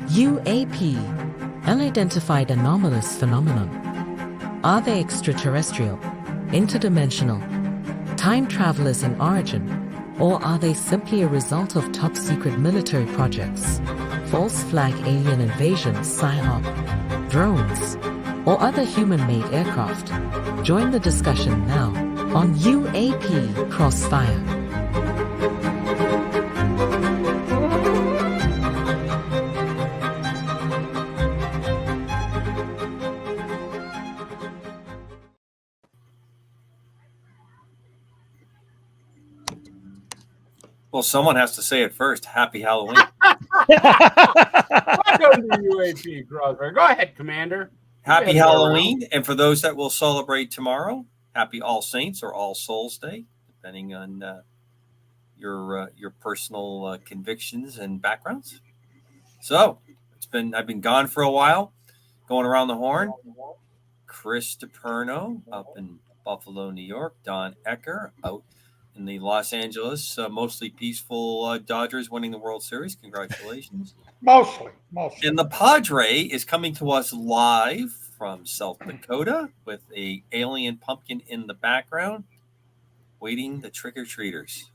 UAP, unidentified anomalous phenomenon. Are they extraterrestrial, interdimensional, time travelers in origin, or are they simply a result of top-secret military projects, false flag alien invasions, PSYOP, drones, or other human-made aircraft? Join the discussion now on UAP Crossfire. Well, someone has to say it first. Happy Halloween. Welcome to UAP Crossfire. Go ahead, Commander. Happy Halloween. And for those that will celebrate tomorrow, happy All Saints or All Souls Day, depending on your personal convictions and backgrounds. So I've been gone for a while, going around the horn. Chris DiPerno up in Buffalo, New York. Don Ecker out in the Los Angeles, mostly peaceful Dodgers winning the World Series. Congratulations. Mostly. And the Padre is coming to us live from South Dakota with a alien pumpkin in the background, waiting the trick-or-treaters.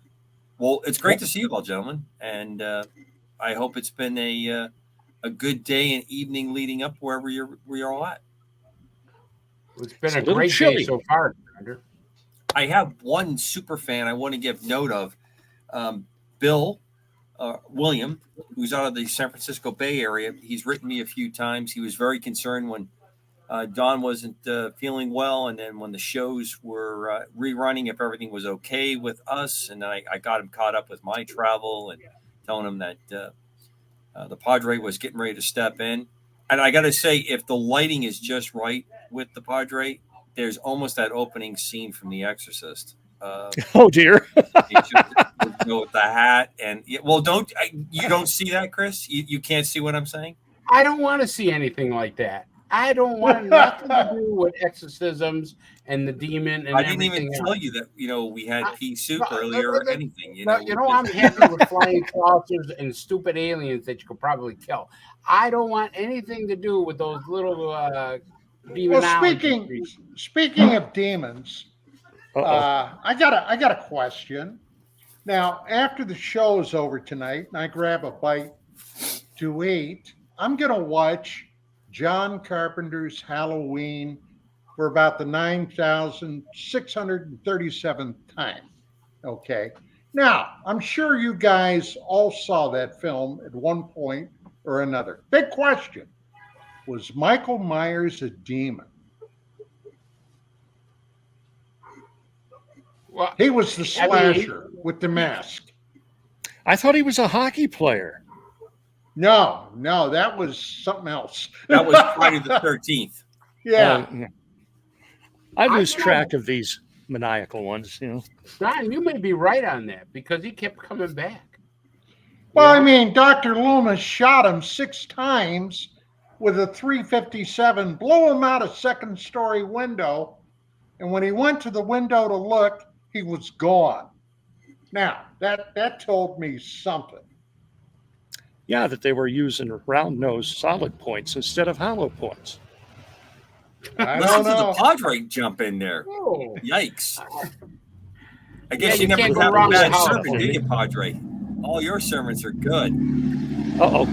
Well, it's great to see you all, gentlemen, and I hope it's been a good day and evening leading up wherever you're all at. It's been a great day so far, Commander. I have one super fan I want to give note of, Bill William, who's out of the San Francisco Bay Area. He's written me a few times. He was very concerned when Don wasn't feeling well, and then when the shows were rerunning, if everything was okay with us. And I got him caught up with my travel and telling him that the Padre was getting ready to step in. And I got to say, if the lighting is just right with the Padre, there's almost that opening scene from The Exorcist. Oh dear! With the hat and you don't see that, Chris? You can't see what I'm saying? I don't want to see anything like that. I don't want nothing to do with exorcisms and the demon. And I didn't even tell you that we had pea soup earlier or anything. I'm happy with flying saucers and stupid aliens that you could probably kill. I don't want anything to do with those little. Well, speaking of demons, I got a question. Now, after the show is over tonight, and I grab a bite to eat, I'm gonna watch John Carpenter's Halloween for about the 9,637th time. Okay. Now, I'm sure you guys all saw that film at one point or another. Big question. Was Michael Myers a demon? Well, he was the slasher with the mask. I thought he was a hockey player. No, that was something else. That was Friday the 13th. Yeah. I lose track of these maniacal ones, Don, you may be right on that because he kept coming back. Well, I mean, Dr. Loomis shot him 6 times with a .357, blew him out a second-story window, and when he went to the window to look, he was gone. Now, that told me something. Yeah, that they were using round-nosed solid points instead of hollow points. I don't know. The Padre jump in there. Oh. Yikes. I guess you you never can't go have wrong a bad with sermon, did you, Padre? All your sermons are good. Uh-oh.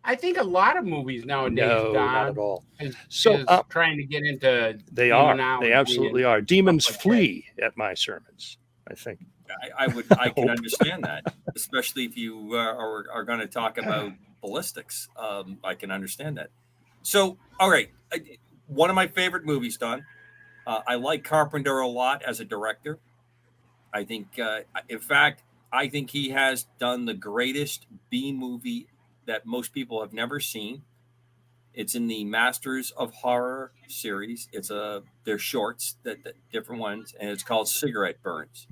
I think a lot of movies nowadays, No, Don, not at all. is Trying to get into They absolutely are. Demons flee at my sermons, I think. I can understand that, especially if you are going to talk about ballistics. I can understand that. So, all right, one of my favorite movies, Don. I like Carpenter a lot as a director. I think, in fact, I think he has done the greatest B movie that most people have never seen. It's in the Masters of Horror series. They're shorts, that different ones, and it's called Cigarette Burns.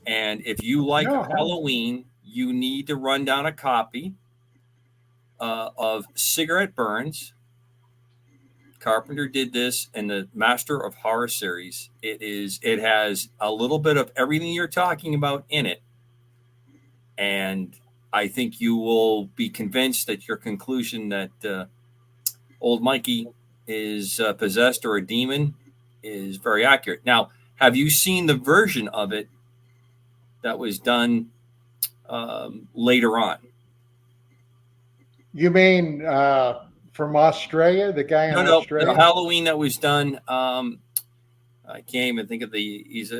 And if you like Halloween, you need to run down a copy of Cigarette Burns. Carpenter did this in the Master of Horror series. It has a little bit of everything you're talking about in it, and I think you will be convinced that your conclusion that old Mikey is possessed or a demon is very accurate. Now, have you seen the version of it that was done later on? You mean from Australia, the guy in No, Australia? the Halloween that was done. I can't even think of the. He's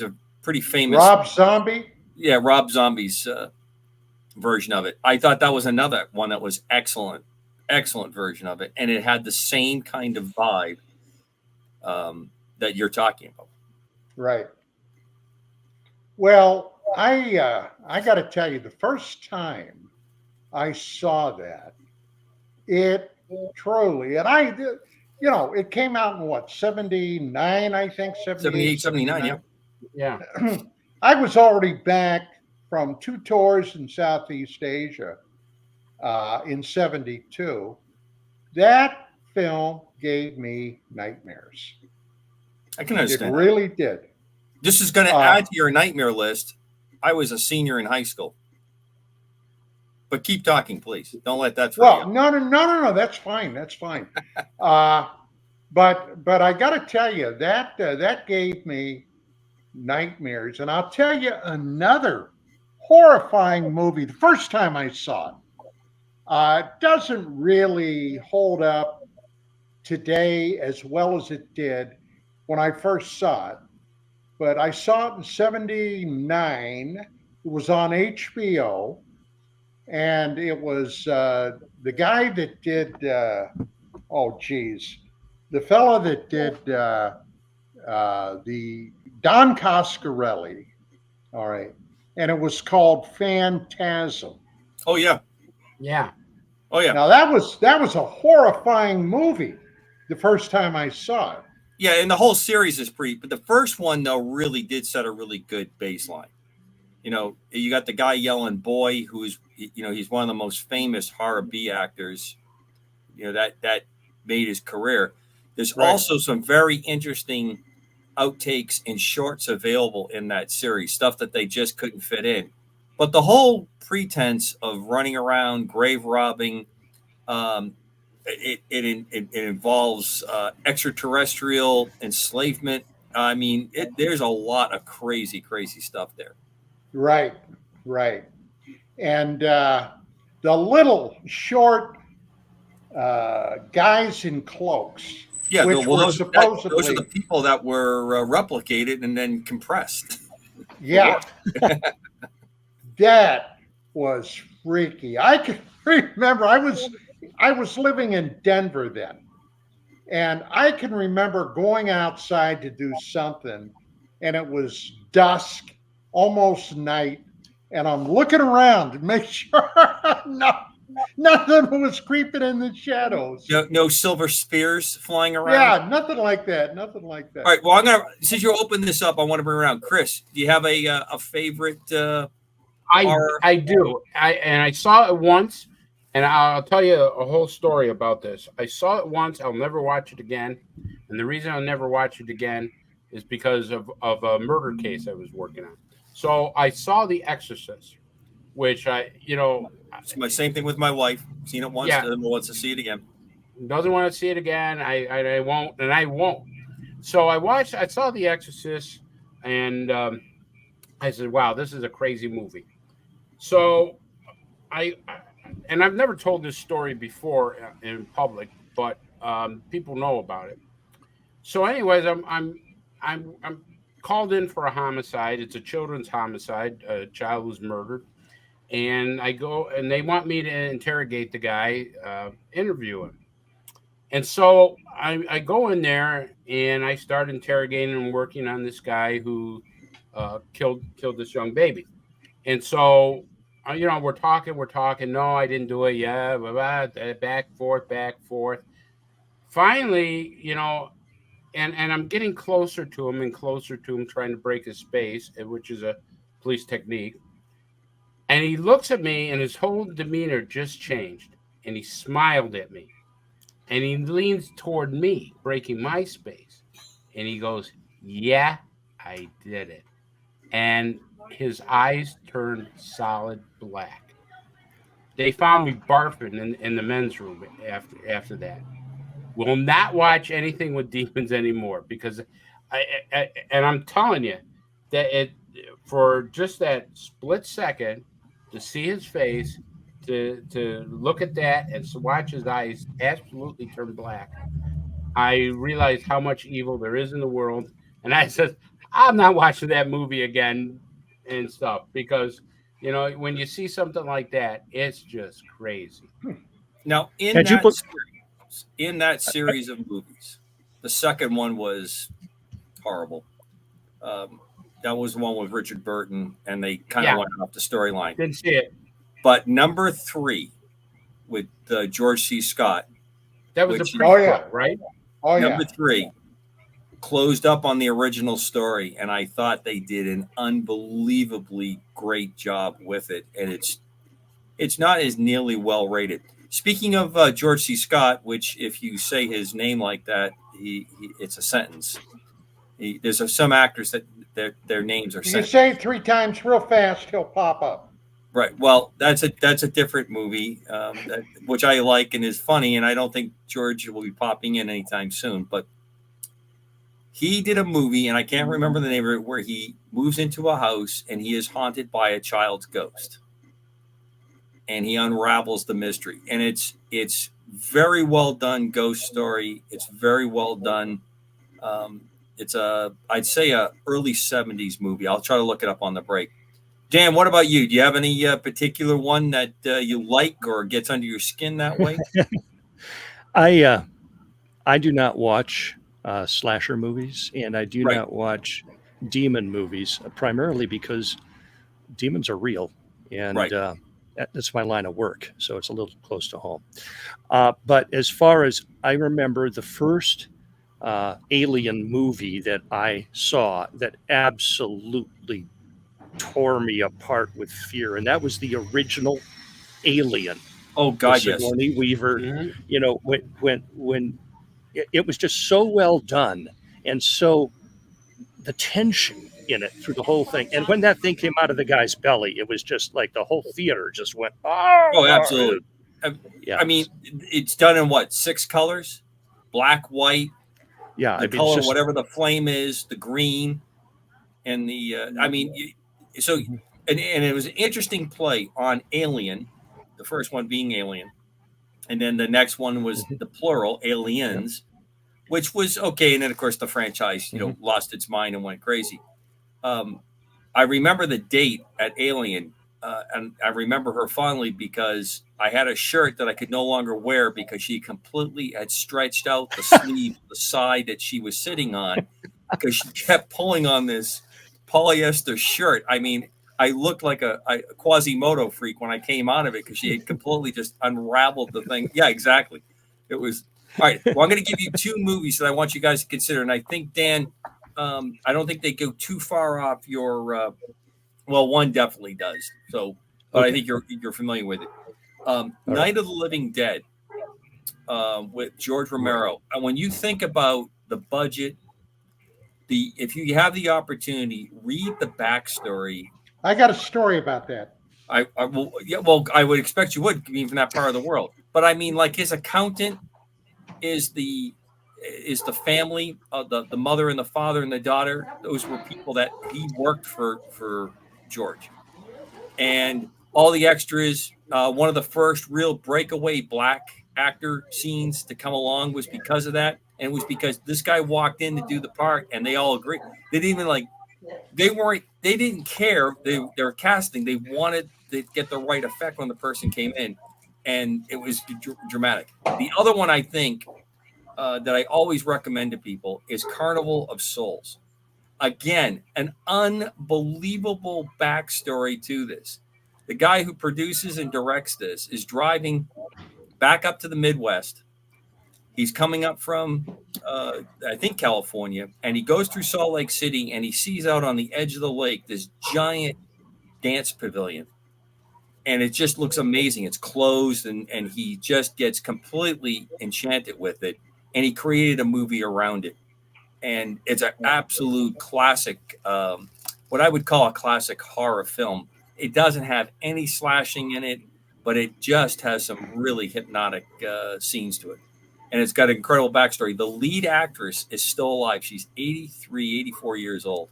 a pretty famous Rob Zombie? Yeah, Rob Zombie's version of it. I thought that was another one that was excellent version of it, and it had the same kind of vibe that you're talking about. Right. Well, I got to tell you, the first time I saw that, it truly, and it came out in what, 79, I think, 78, 79, yeah. Yeah. I was already back from 2 tours in Southeast Asia in 72. That film gave me nightmares. I can It understand. really did. This is going to add to your nightmare list. I was a senior in high school. But keep talking, please. Don't let that throw you. No. That's fine. That's fine. But I got to tell you that gave me nightmares. And I'll tell you another horrifying movie. The first time I saw it doesn't really hold up today as well as it did when I first saw it. But I saw it in 79. It was on HBO. And it was the guy that did, the fellow that did the Don Coscarelli. All right. And it was called Phantasm. Oh, yeah. Yeah. Oh, yeah. Now, that was a horrifying movie the first time I saw it. Yeah, and the whole series is pretty, but the first one, though, really did set a really good baseline. You know, you got the guy yelling boy, who's, he's one of the most famous horror B actors, that made his career. There's also some very interesting outtakes and shorts available in that series, stuff that they just couldn't fit in. But the whole pretense of running around, grave robbing, it involves extraterrestrial enslavement. I mean, there's a lot of crazy, crazy stuff there. Right. And the little short guys in cloaks. Yeah, which were supposedly those are the people that were replicated and then compressed. Yeah. That was freaky. I can remember I was living in Denver then. And I can remember going outside to do something, and it was dusk, almost night, and I'm looking around to make sure nothing was creeping in the shadows. No silver spears flying around. Yeah, nothing like that. All right. Well, since you open this up, I want to bring around Chris. Do you have a favorite? I do. I saw it once, and I'll tell you a whole story about this. I saw it once. I'll never watch it again, and the reason I'll never watch it again is because of a murder case I was working on. So I saw The Exorcist, which it's my same thing with my wife. Seen it once, doesn't want to see it again. Doesn't want to see it again. I won't. So I saw The Exorcist, and I said, "Wow, this is a crazy movie." So and I've never told this story before in public, but people know about it. So, anyways, I'm called in for a homicide. It's a children's homicide. A child was murdered, and I go, and they want me to interrogate the guy, interview him. And so I go in there and I start interrogating and working on this guy who killed this young baby. And so, we're talking. No, I didn't do it. Yeah, blah, blah, back, forth. Finally, and I'm getting closer to him, trying to break his space, which is a police technique. And he looks at me, and his whole demeanor just changed. And he smiled at me. And he leans toward me, breaking my space. And he goes, "Yeah, I did it." And his eyes turned solid black. They found me barfing in the men's room after that. Will not watch anything with demons anymore because and I'm telling you that it for just that split second to see his face, to look at that and to watch his eyes absolutely turn black, I realized how much evil there is in the world, and I said I'm not watching that movie again and stuff because when you see something like that, it's just crazy. Now, Had you put in that series of movies, the second one was horrible. That was the one with Richard Burton, and they kind of went off the storyline. Didn't see it. But number 3 with George C. Scott, That was a which- prequel, right? Oh yeah. number 3 closed up on the original story, and I thought they did an unbelievably great job with it. And it's not as nearly well rated. Speaking of George C. Scott, which if you say his name like that, it's a sentence. There's some actors that their names are You sentences. say it 3 times real fast, he'll pop up. Right. Well, that's a different movie, which I like and is funny, and I don't think George will be popping in anytime soon. But he did a movie, and I can't remember the name of it, where he moves into a house and he is haunted by a child's ghost, and he unravels the mystery. And it's very well done ghost story. It's very well done. It's I'd say a early 70s movie. I'll try to look it up on the break. Dan, what about you? Do you have any particular one that you like or gets under your skin that way? I do not watch slasher movies, and I do not watch demon movies, primarily because demons are real, and that's my line of work, so it's a little close to home. But as far as I remember, the first alien movie that I saw that absolutely tore me apart with fear, and that was the original Alien. Oh God, yes. Sigourney Weaver. Mm-hmm. When it was just so well done, and so the tension in it through the whole thing, and when that thing came out of the guy's belly, it was just like the whole theater just went, oh, absolutely. Yeah. I mean, it's done in what, 6 colors? Black, white, yeah, the color, whatever the flame is, the green, and the so and it was an interesting play on Alien, the first one being Alien, and then the next one was the plural, Aliens, which was okay. And then of course the franchise, lost its mind and went crazy. I remember the date at Alien, and I remember her fondly because I had a shirt that I could no longer wear because she completely had stretched out the sleeve, the side that she was sitting on, because she kept pulling on this polyester shirt. I mean, I looked like a Quasimodo freak when I came out of it because she had completely just unraveled the thing. Yeah, exactly. It was all right. Well, I'm going to give you 2 movies that I want you guys to consider, and I think Dan, I don't think they go too far off your. Well, one definitely does. So, but I think you're familiar with it. Night of the Living Dead with George Romero. And when you think about the budget, if you have the opportunity, read the backstory. I got a story about that. I would expect you would, being from that part of the world. But I mean, like, his accountant is the family, the mother and the father and the daughter. Those were people that he worked for George, and all the extras. One of the first real breakaway black actor scenes to come along was because of that, and it was because this guy walked in to do the part, and they all agreed. They didn't even they didn't care. They were casting. They wanted to get the right effect when the person came in, and it was dramatic. The other one I think that I always recommend to people is Carnival of Souls. Again, an unbelievable backstory to this. The guy who produces and directs this is driving back up to the Midwest. He's coming up from, I think, California, and he goes through Salt Lake City, and he sees out on the edge of the lake this giant dance pavilion. And it just looks amazing. It's closed, and he just gets completely enchanted with it. And he created a movie around it. And it's an absolute classic what I would call a classic horror film. It doesn't have any slashing in it, but it just has some really hypnotic scenes to it. And it's got an incredible backstory. The lead actress is still alive. She's 83, 84 years old.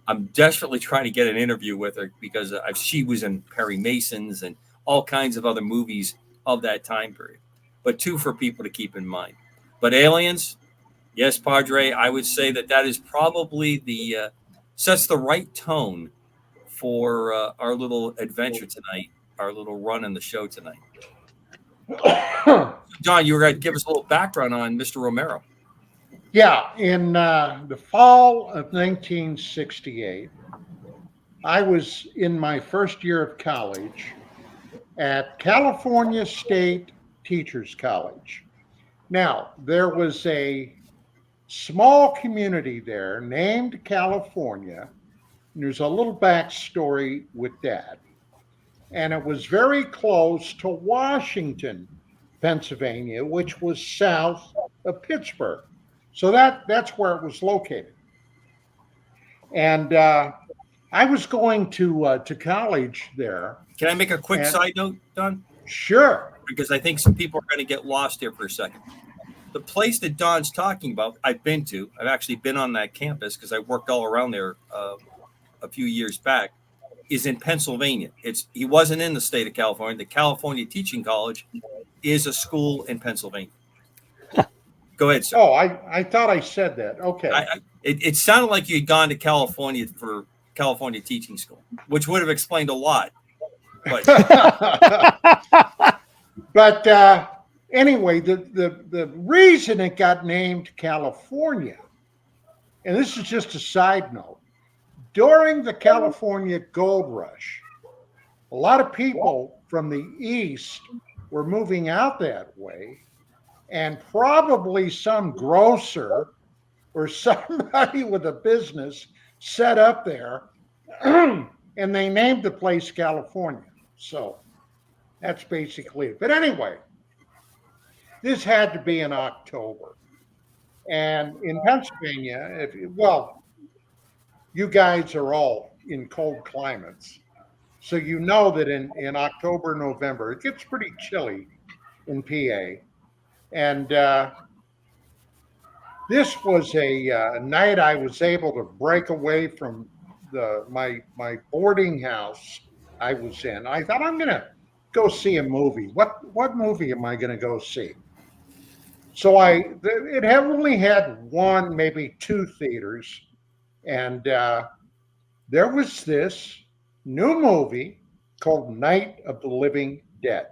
I'm desperately trying to get an interview with her because she was in Perry Mason's and all kinds of other movies of that time period. But two for people to keep in mind. But Aliens, yes, Padre, I would say that is probably sets the right tone for our little adventure tonight, our little run in the show tonight. John, you were going to give us a little background on Mr. Romero. Yeah, in the fall of 1968, I was in my first year of college at California State Teachers College. Now, there was a small community there named California, and there's a little backstory with that. And it was very close to Washington, Pennsylvania, which was south of Pittsburgh. So that's where it was located. And I was going to college there. Can I make a quick side note, Don? Sure. Because I think some people are going to get lost here for a second. The place that Don's talking about, I've been to. I've actually been on that campus because I worked all around there a few years back, is in Pennsylvania. He wasn't in the state of California. The California Teaching College is a school in Pennsylvania. Go ahead, sir. Oh, I thought I said that. Okay. It sounded like you had gone to California for California Teaching School, which would have explained a lot. But but anyway, the reason it got named California, and this is just a side note, during the California Gold Rush, a lot of people from the East were moving out that way, and probably some grocer or somebody with a business set up there, and they named the place California. So that's basically it. But anyway, this had to be in October. And in Pennsylvania, you guys are all in cold climates. So you know that in October, November, it gets pretty chilly in PA. And this was a night I was able to break away from my boarding house I was in. I thought, I'm going to go see a movie. What movie am I going to go see? So it had only had one, maybe two theaters. And there was this new movie called Night of the Living Dead.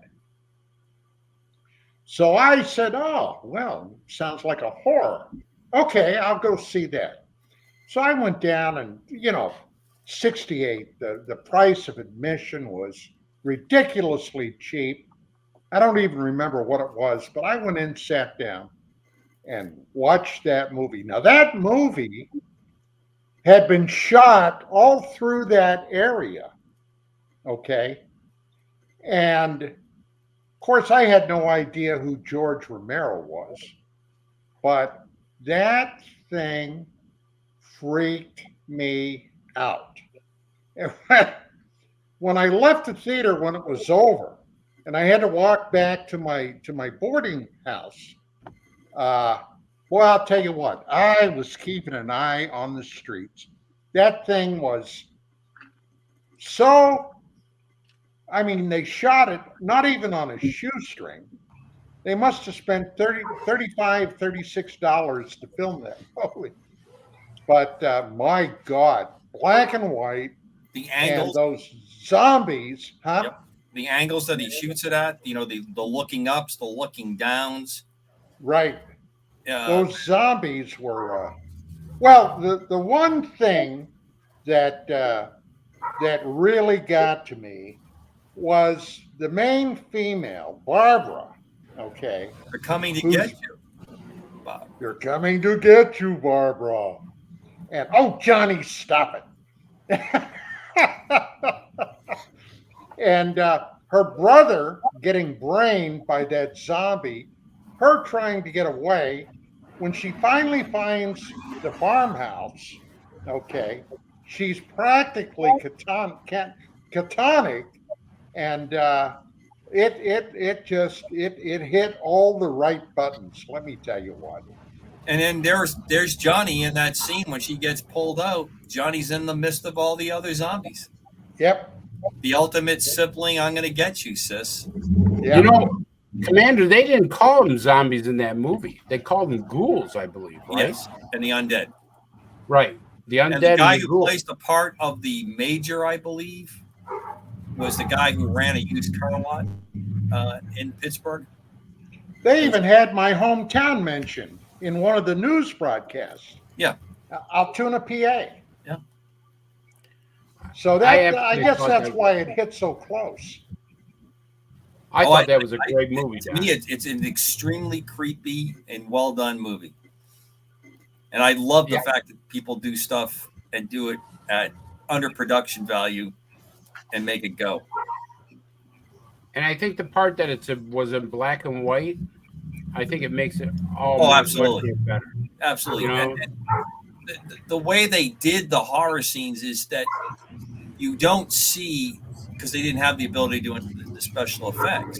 So I said, oh, well, sounds like a horror. Okay, I'll go see that. So I went down and, 68, the price of admission was ridiculously cheap. I don't even remember what it was, but I went in, sat down, and watched that movie. Now, that movie had been shot all through that area, okay? And, of course, I had no idea who George Romero was, but that thing freaked me out. When I left the theater when it was over, and I had to walk back to my boarding house, well, I'll tell you what, I was keeping an eye on the streets. That thing was so, they shot it not even on a shoestring. They must have spent $35, $36 to film that movie. But my God, black and white. The angles, and those zombies, huh? Yep. The angles that he shoots it at, the looking ups, the looking downs. Right. Those zombies were, the one thing that really got to me was the main female, Barbara. Okay. They're coming to get you, Bob. They're coming to get you, Barbara. And, oh, Johnny, stop it. And her brother getting brained by that zombie, her trying to get away. When she finally finds the farmhouse, okay, she's practically catonic, and it hit all the right buttons. Let me tell you what. And then there's Johnny in that scene when she gets pulled out. Johnny's in the midst of all the other zombies. Yep. The ultimate sibling, I'm going to get you, sis. Yep. You know, Commander, they didn't call them zombies in that movie. They called them ghouls, I believe, right? Yes, and the undead. Right. The undead And the guy who ghouls. plays the part of the major, I believe, was the guy who ran a used car lot in Pittsburgh. They even had my hometown mentioned in one of the news broadcasts. Yeah. Altoona, PA. Yeah. So I guess that's why it hit so close. I thought that was a great movie. To me, it's an extremely creepy and well done movie. And I love the fact that people do stuff and do it at under production value and make it go. And I think the part that was in black and white, I think it makes it absolutely better. Absolutely. You know? And the way they did the horror scenes is that you don't see, because they didn't have the ability to do the special effects.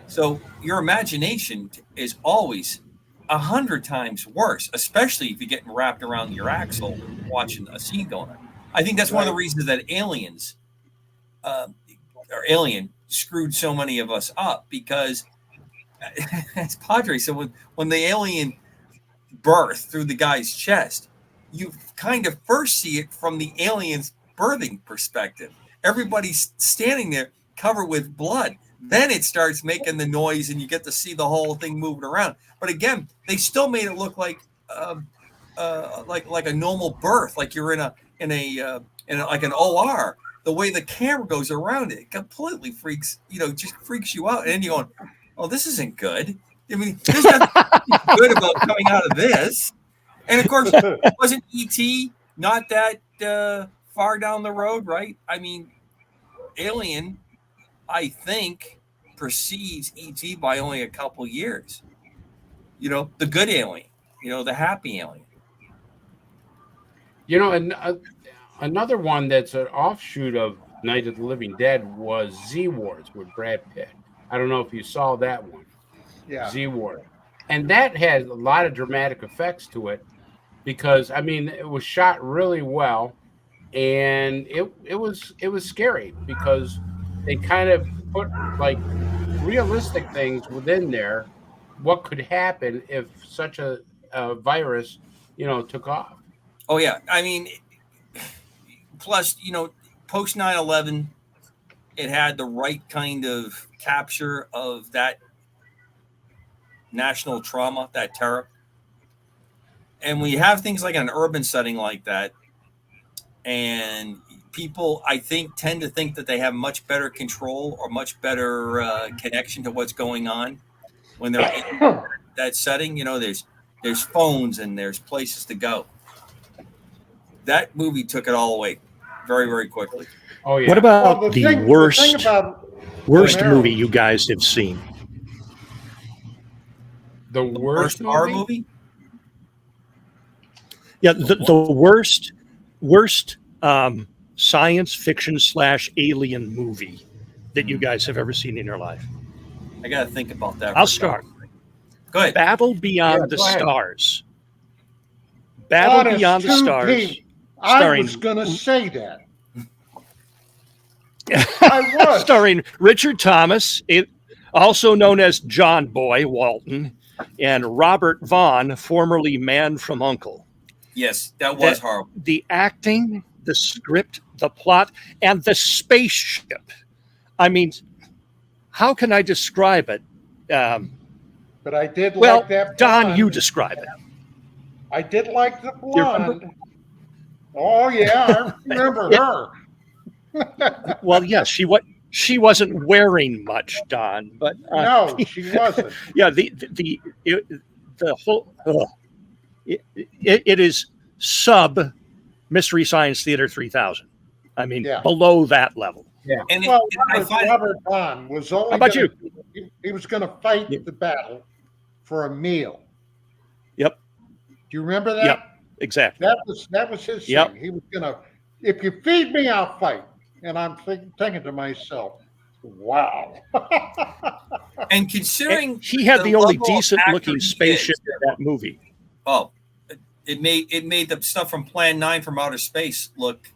So your imagination is always 100 times worse, especially if you're getting wrapped around your axle watching a scene going on. I think that's one of the reasons that Alien screwed so many of us up, because as Padre said, when the alien birthed through the guy's chest, you kind of first see it from the alien's birthing perspective. Everybody's standing there covered with blood. Then it starts making the noise and you get to see the whole thing moving around. But again, they still made it look like a normal birth, like you're in like an OR. The way the camera goes around it completely freaks you out. And then you're going, oh, this isn't good. I mean, there's nothing good about coming out of this. And of course, wasn't E.T. not that far down the road, right? I mean, Alien, I think, precedes E.T. by only a couple years. You know, the good Alien, the happy Alien. And another one that's an offshoot of Night of the Living Dead was Z-Wars with Brad Pitt. I don't know if you saw that one. Yeah. Z-Wars. And that has a lot of dramatic effects to it because, I mean, it was shot really well. And it was scary because they kind of put like realistic things within there. What could happen if such a virus, took off? Oh yeah, I mean, plus post 9/11, it had the right kind of capture of that national trauma, that terror. And we have things like an urban setting like that. And people, I think, tend to think that they have much better control or much better connection to what's going on when they're in that setting. There's phones and there's places to go. That movie took it all away very, very quickly. Oh yeah. What about the worst Romero movie you guys have seen? The worst horror movie? Yeah, the worst science fiction / alien movie that you guys have ever seen in your life. I got to think about that. I'll start. Go ahead. Battle Beyond the ahead. Stars. Battle Beyond the Stars. I was going to say that. I was. Starring Richard Thomas, also known as John Boy Walton, and Robert Vaughn, formerly Man from U.N.C.L.E. Yes, that was horrible. The acting, the script, the plot, and the spaceship. I mean, how can I describe it? But I did well, like that. Don, blonde. you describe it. I did like the blonde. Oh yeah, I remember her. Well, yes, she wasn't wearing much, Don, but no, she wasn't. Yeah, the whole it is sub Mystery Science Theater 3000. I mean, below that level. Yeah. And Robert Vaughn was only. How about you? He was going to fight the battle for a meal. Yep. Do you remember that? Yep. Exactly. That was his Yep. thing. He was going to If you feed me, I'll fight. And I'm thinking to myself, wow. And considering he had the only level of decent actor looking he spaceship is, in that movie. oh, it made the stuff from Plan 9 from Outer Space look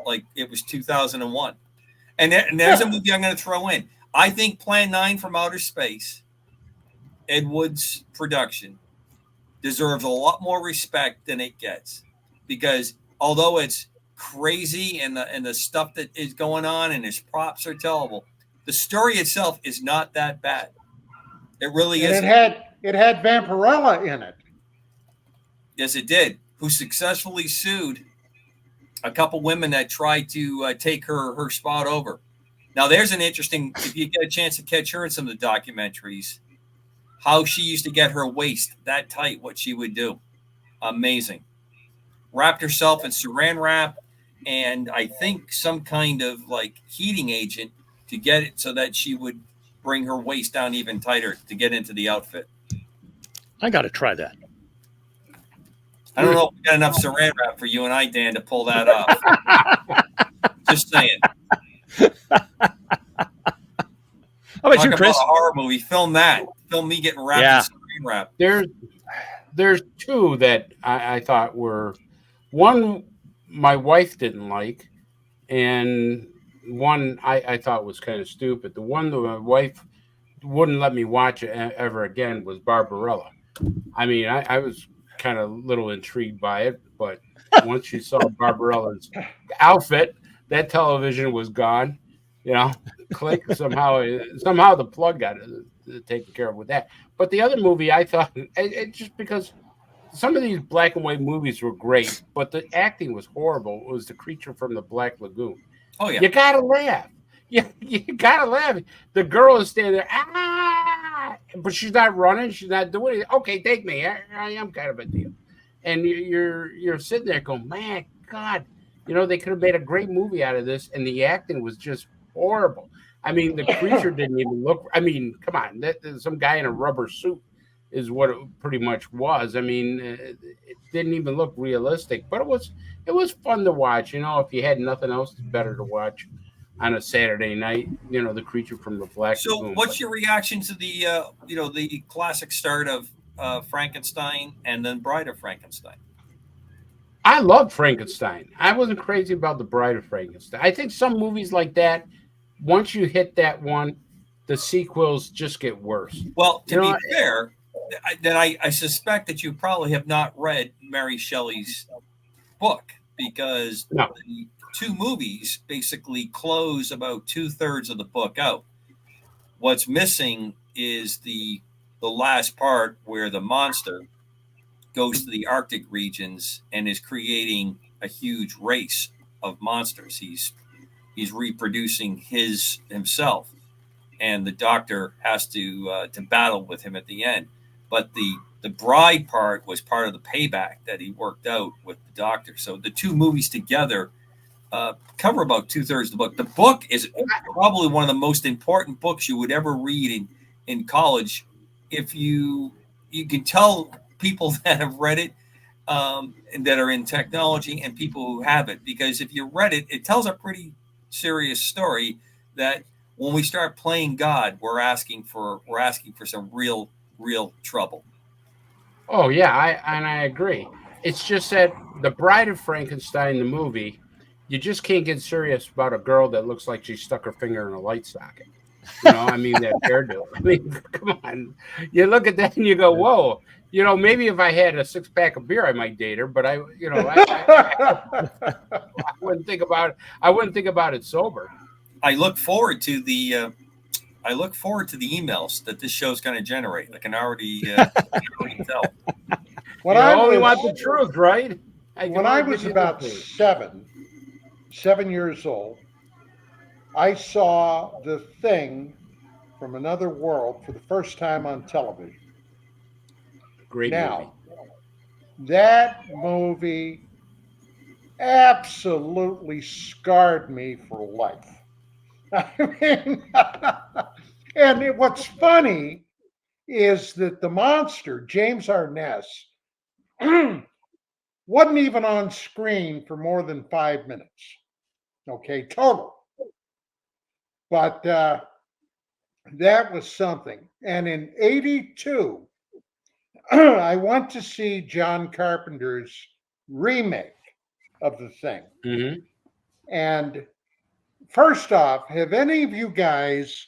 like it was 2001. And there's a movie I'm going to throw in. I think Plan 9 from Outer Space, Ed Wood's production, deserves a lot more respect than it gets, because although it's crazy and the stuff that is going on and his props are terrible, the story itself is not that bad. It really is. It had Vampirella in it. Yes, it did. Who successfully sued a couple women that tried to take her spot over. Now, there's an interesting, if you get a chance to catch her in some of the documentaries, how she used to get her waist that tight, what she would do. Amazing. Wrapped herself in saran wrap and I think some kind of like heating agent to get it so that she would bring her waist down even tighter to get into the outfit. I got to try that. I don't know if we got enough saran wrap for you and I, Dan, to pull that off. Just saying. How about you, Chris? About a horror movie. Film that. Film me getting wrapped in saran wrap. There's two that I thought were, one my wife didn't like, and one I thought was kind of stupid. The one that my wife wouldn't let me watch ever again was Barbarella. I mean, I was kind of a little intrigued by it, but once she saw Barbarella's outfit, that television was gone. You know, click, somehow the plug got taken care of with that. But the other movie, I thought, it just because some of these black and white movies were great, but the acting was horrible. It was The Creature from the Black Lagoon. Oh, yeah. You gotta laugh. You gotta laugh. The girl is standing there, but she's not running. She's not doing anything. Okay, take me. I am kind of a deal. And you're sitting there going, man, God, you know, they could have made a great movie out of this, and the acting was just horrible. I mean, the creature didn't even look. I mean, come on, some guy in a rubber suit is what it pretty much was. I mean, it didn't even look realistic, but it was fun to watch. You know, if you had nothing else better to watch on a Saturday night, you know, The Creature from the Black Lagoon. So, what's your reaction to the the classic start of Frankenstein and then Bride of Frankenstein? I loved Frankenstein. I wasn't crazy about The Bride of Frankenstein. I think some movies like that, once you hit that one, the sequels just get worse. Well, to be fair, then I suspect that you probably have not read Mary Shelley's book, because the two movies basically close about 2/3 of the book out. What's missing is the last part where the monster goes to the Arctic regions and is creating a huge race of monsters. He's reproducing himself, and the doctor has to battle with him at the end. But the bride part was part of the payback that he worked out with the doctor. So the two movies together cover about 2/3 of the book. The book is probably one of the most important books you would ever read in college. If you can tell people that have read it and that are in technology and people who haven't, because if you read it, it tells a pretty serious story that when we start playing God, we're asking for some real trouble. Oh yeah, I agree. It's just that The Bride of Frankenstein, the movie, you just can't get serious about a girl that looks like she stuck her finger in a light socket. You know, I mean, that hairdo. I mean, come on. You look at that and you go, whoa. You know, maybe if I had a 6-pack of beer, I might date her, but I wouldn't think about it. I wouldn't think about it sober. I look forward to the emails that this show's going to generate. I can already tell. When I only want the truth, right? When I was about 7 years old, I saw The Thing from Another World for the first time on television. Great movie. That movie absolutely scarred me for life. I mean, and what's funny is that the monster, James Arness, wasn't even on screen for more than 5 minutes. Okay, total. But that was something. And in 82, I went to see John Carpenter's remake of the thing. Mm-hmm. And first off, have any of you guys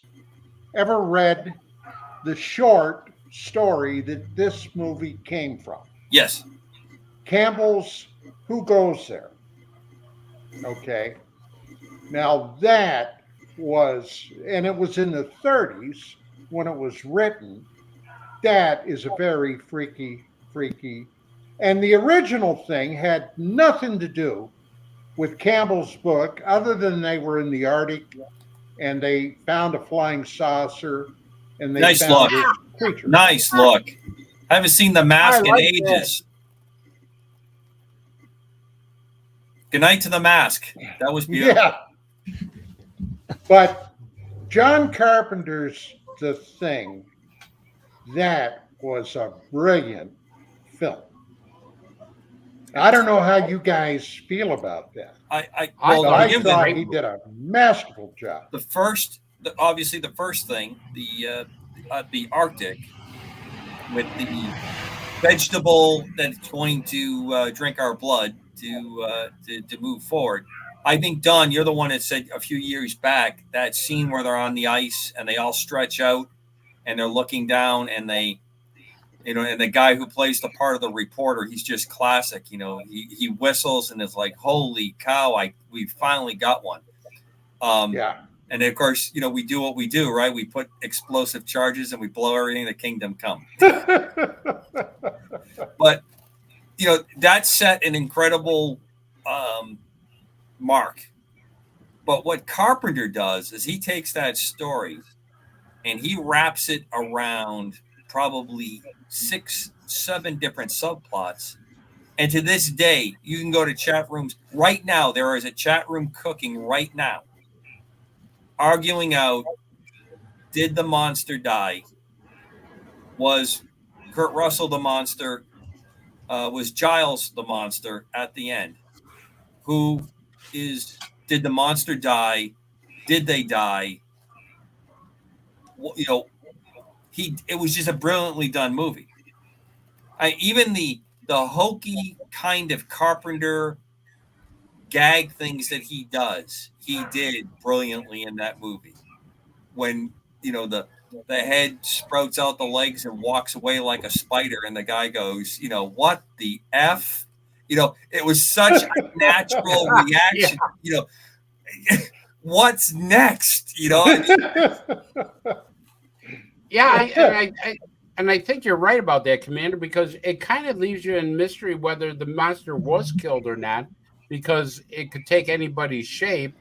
ever read the short story that this movie came from? Yes. Campbell's Who Goes There? Okay. Now that was, and it was in the 30s when it was written. That is a very freaky. And the original thing had nothing to do with Campbell's book other than they were in the Arctic and they found a flying saucer and they Nice found look. this creature. Nice look. I haven't seen The Mask in like ages. Good night to The Mask. That was beautiful. Yeah. But John Carpenter's The Thing, that was a brilliant film. I don't know how you guys feel about that. I thought he did a masterful job. Obviously the first thing, the Arctic with the vegetable that's going to drink our blood to move forward. I think, Don, you're the one that said a few years back that scene where they're on the ice and they all stretch out and they're looking down and they, and the guy who plays the part of the reporter, he's just classic. He whistles and is like, "Holy cow! We finally got one." Yeah. And of course, we do what we do, right? We put explosive charges and we blow everything the kingdom come. But that set an incredible mark. But what Carpenter does is he takes that story and he wraps it around probably 6-7 different subplots. And to this day, you can go to chat rooms right now. There is a chat room cooking right now, arguing out, did the monster die? Was Kurt Russell the monster? Was Giles the monster at the end? Did the monster die? Did they die? It was just a brilliantly done movie. Even the hokey kind of Carpenter gag things that he does, he did brilliantly in that movie. When the head sprouts out the legs and walks away like a spider, and the guy goes, "What the F?" It was such a natural reaction. What's next? Yeah, I think you're right about that, Commander, because it kind of leaves you in mystery whether the monster was killed or not, because it could take anybody's shape.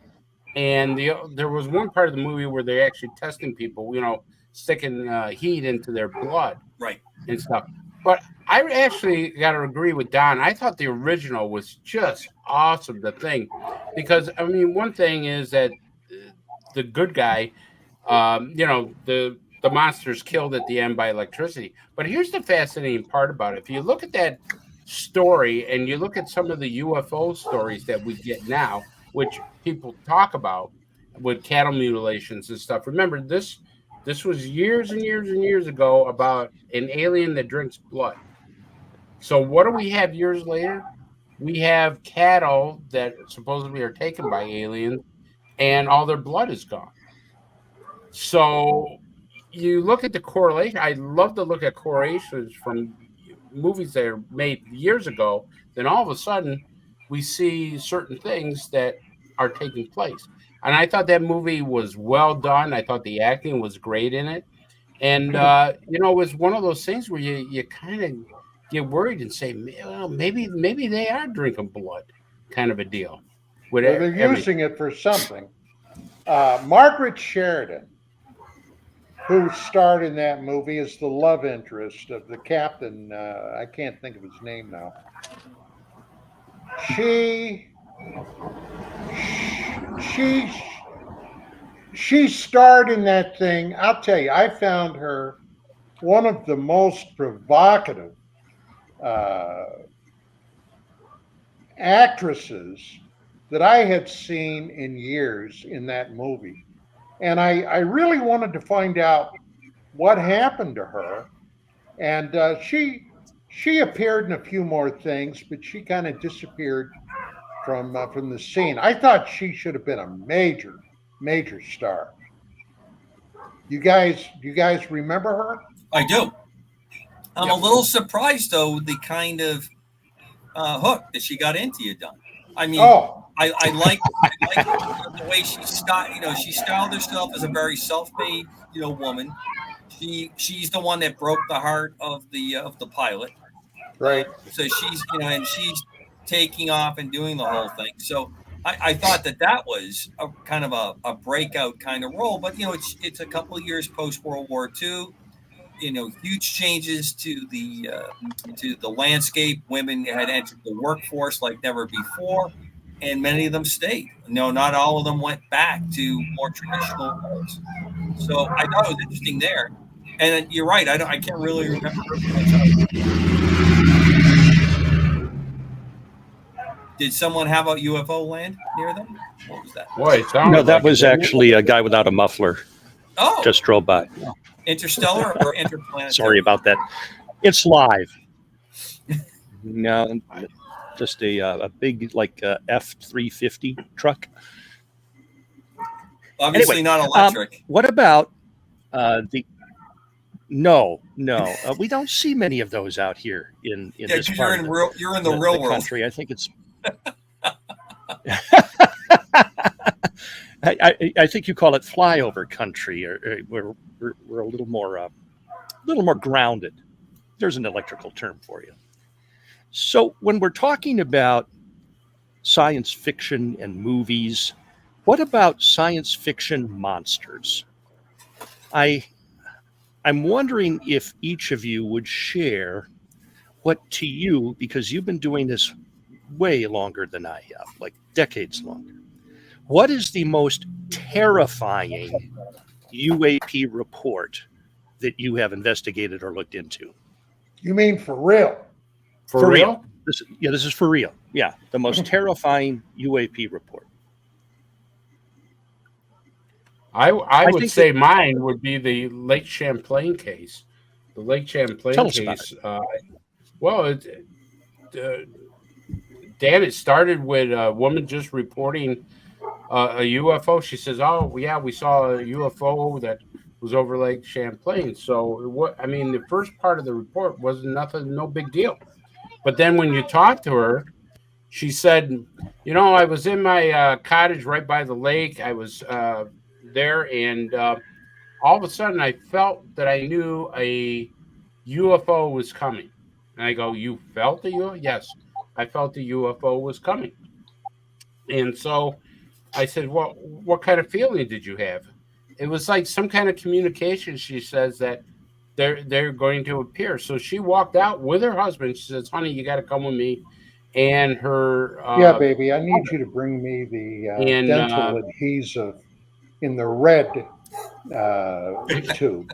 And there was one part of the movie where they're actually testing people, sticking heat into their blood, right, and stuff. But I actually got to agree with Don. I thought the original was just awesome, The Thing, because one thing is that the good guy, the monster's killed at the end by electricity. But here's the fascinating part about it. If you look at that story and you look at some of the UFO stories that we get now, which people talk about with cattle mutilations and stuff. Remember, this was years and years and years ago about an alien that drinks blood. So what do we have years later? We have cattle that supposedly are taken by aliens and all their blood is gone. So you look at the correlation. I love to look at correlations from movies that are made years ago. Then all of a sudden, we see certain things that are taking place. And I thought that movie was well done. I thought the acting was great in it. And, it was one of those things where you kind of get worried and say, well, maybe they are drinking blood, kind of a deal. They're using it for something. Margaret Sheridan, who starred in that movie, is the love interest of the captain. I can't think of his name now. She starred in that thing. I'll tell you, I found her one of the most provocative actresses that I had seen in years in that movie. And I really wanted to find out what happened to her. And she appeared in a few more things, but she kind of disappeared from the scene. I thought she should have been a major star. You guys remember her? I do. I'm a little surprised though the kind of hook that she got into you, Don. I mean, I like the way she styled herself as a very self-made, woman. She's the one that broke the heart of the pilot, right? So she's and she's taking off and doing the whole thing. So I thought that was a kind of a breakout kind of role, but it's a couple of years post World War II. Huge changes to the landscape. Women had entered the workforce like never before, and many of them stayed. Not all of them went back to more traditional roles. So I thought it was interesting there. And you're right. I can't really remember. Did someone have a UFO land near them? What was that? Boy, no, that was actually a guy without a muffler. Oh, just drove by. Interstellar or interplanetary? Sorry about that. It's live. No, just a big F-350 truck. Obviously anyway, not electric. What about the? No. We don't see many of those out here in this part. You're in the real world. Country. I think it's. I think you call it flyover country, or we're a little more grounded. There's an electrical term for you. So when we're talking about science fiction and movies, what about science fiction monsters? I'm wondering if each of you would share what to you, because you've been doing this way longer than I have, like decades longer. What is the most terrifying UAP report that you have investigated or looked into? You mean for real? For real? This is for real. Yeah, the most terrifying UAP report. I would say mine would be the Lake Champlain case. The Lake Champlain Tell us case. about it. Dan, it started with a woman just reporting a UFO. She says, "Oh, yeah, we saw a UFO that was over Lake Champlain." So, the first part of the report was nothing, no big deal. But then when you talk to her, she said, I was in my cottage right by the lake. I was there, and all of a sudden I felt that I knew a UFO was coming. And I go, "You felt the UFO?" "Yes, I felt the UFO was coming." And so I said, "Well, what kind of feeling did you have?" It was like some kind of communication. She says that they're going to appear. So she walked out with her husband. She says, "Honey, you got to come with me." And her yeah, baby, I need you to bring me the dental adhesive in the red tube.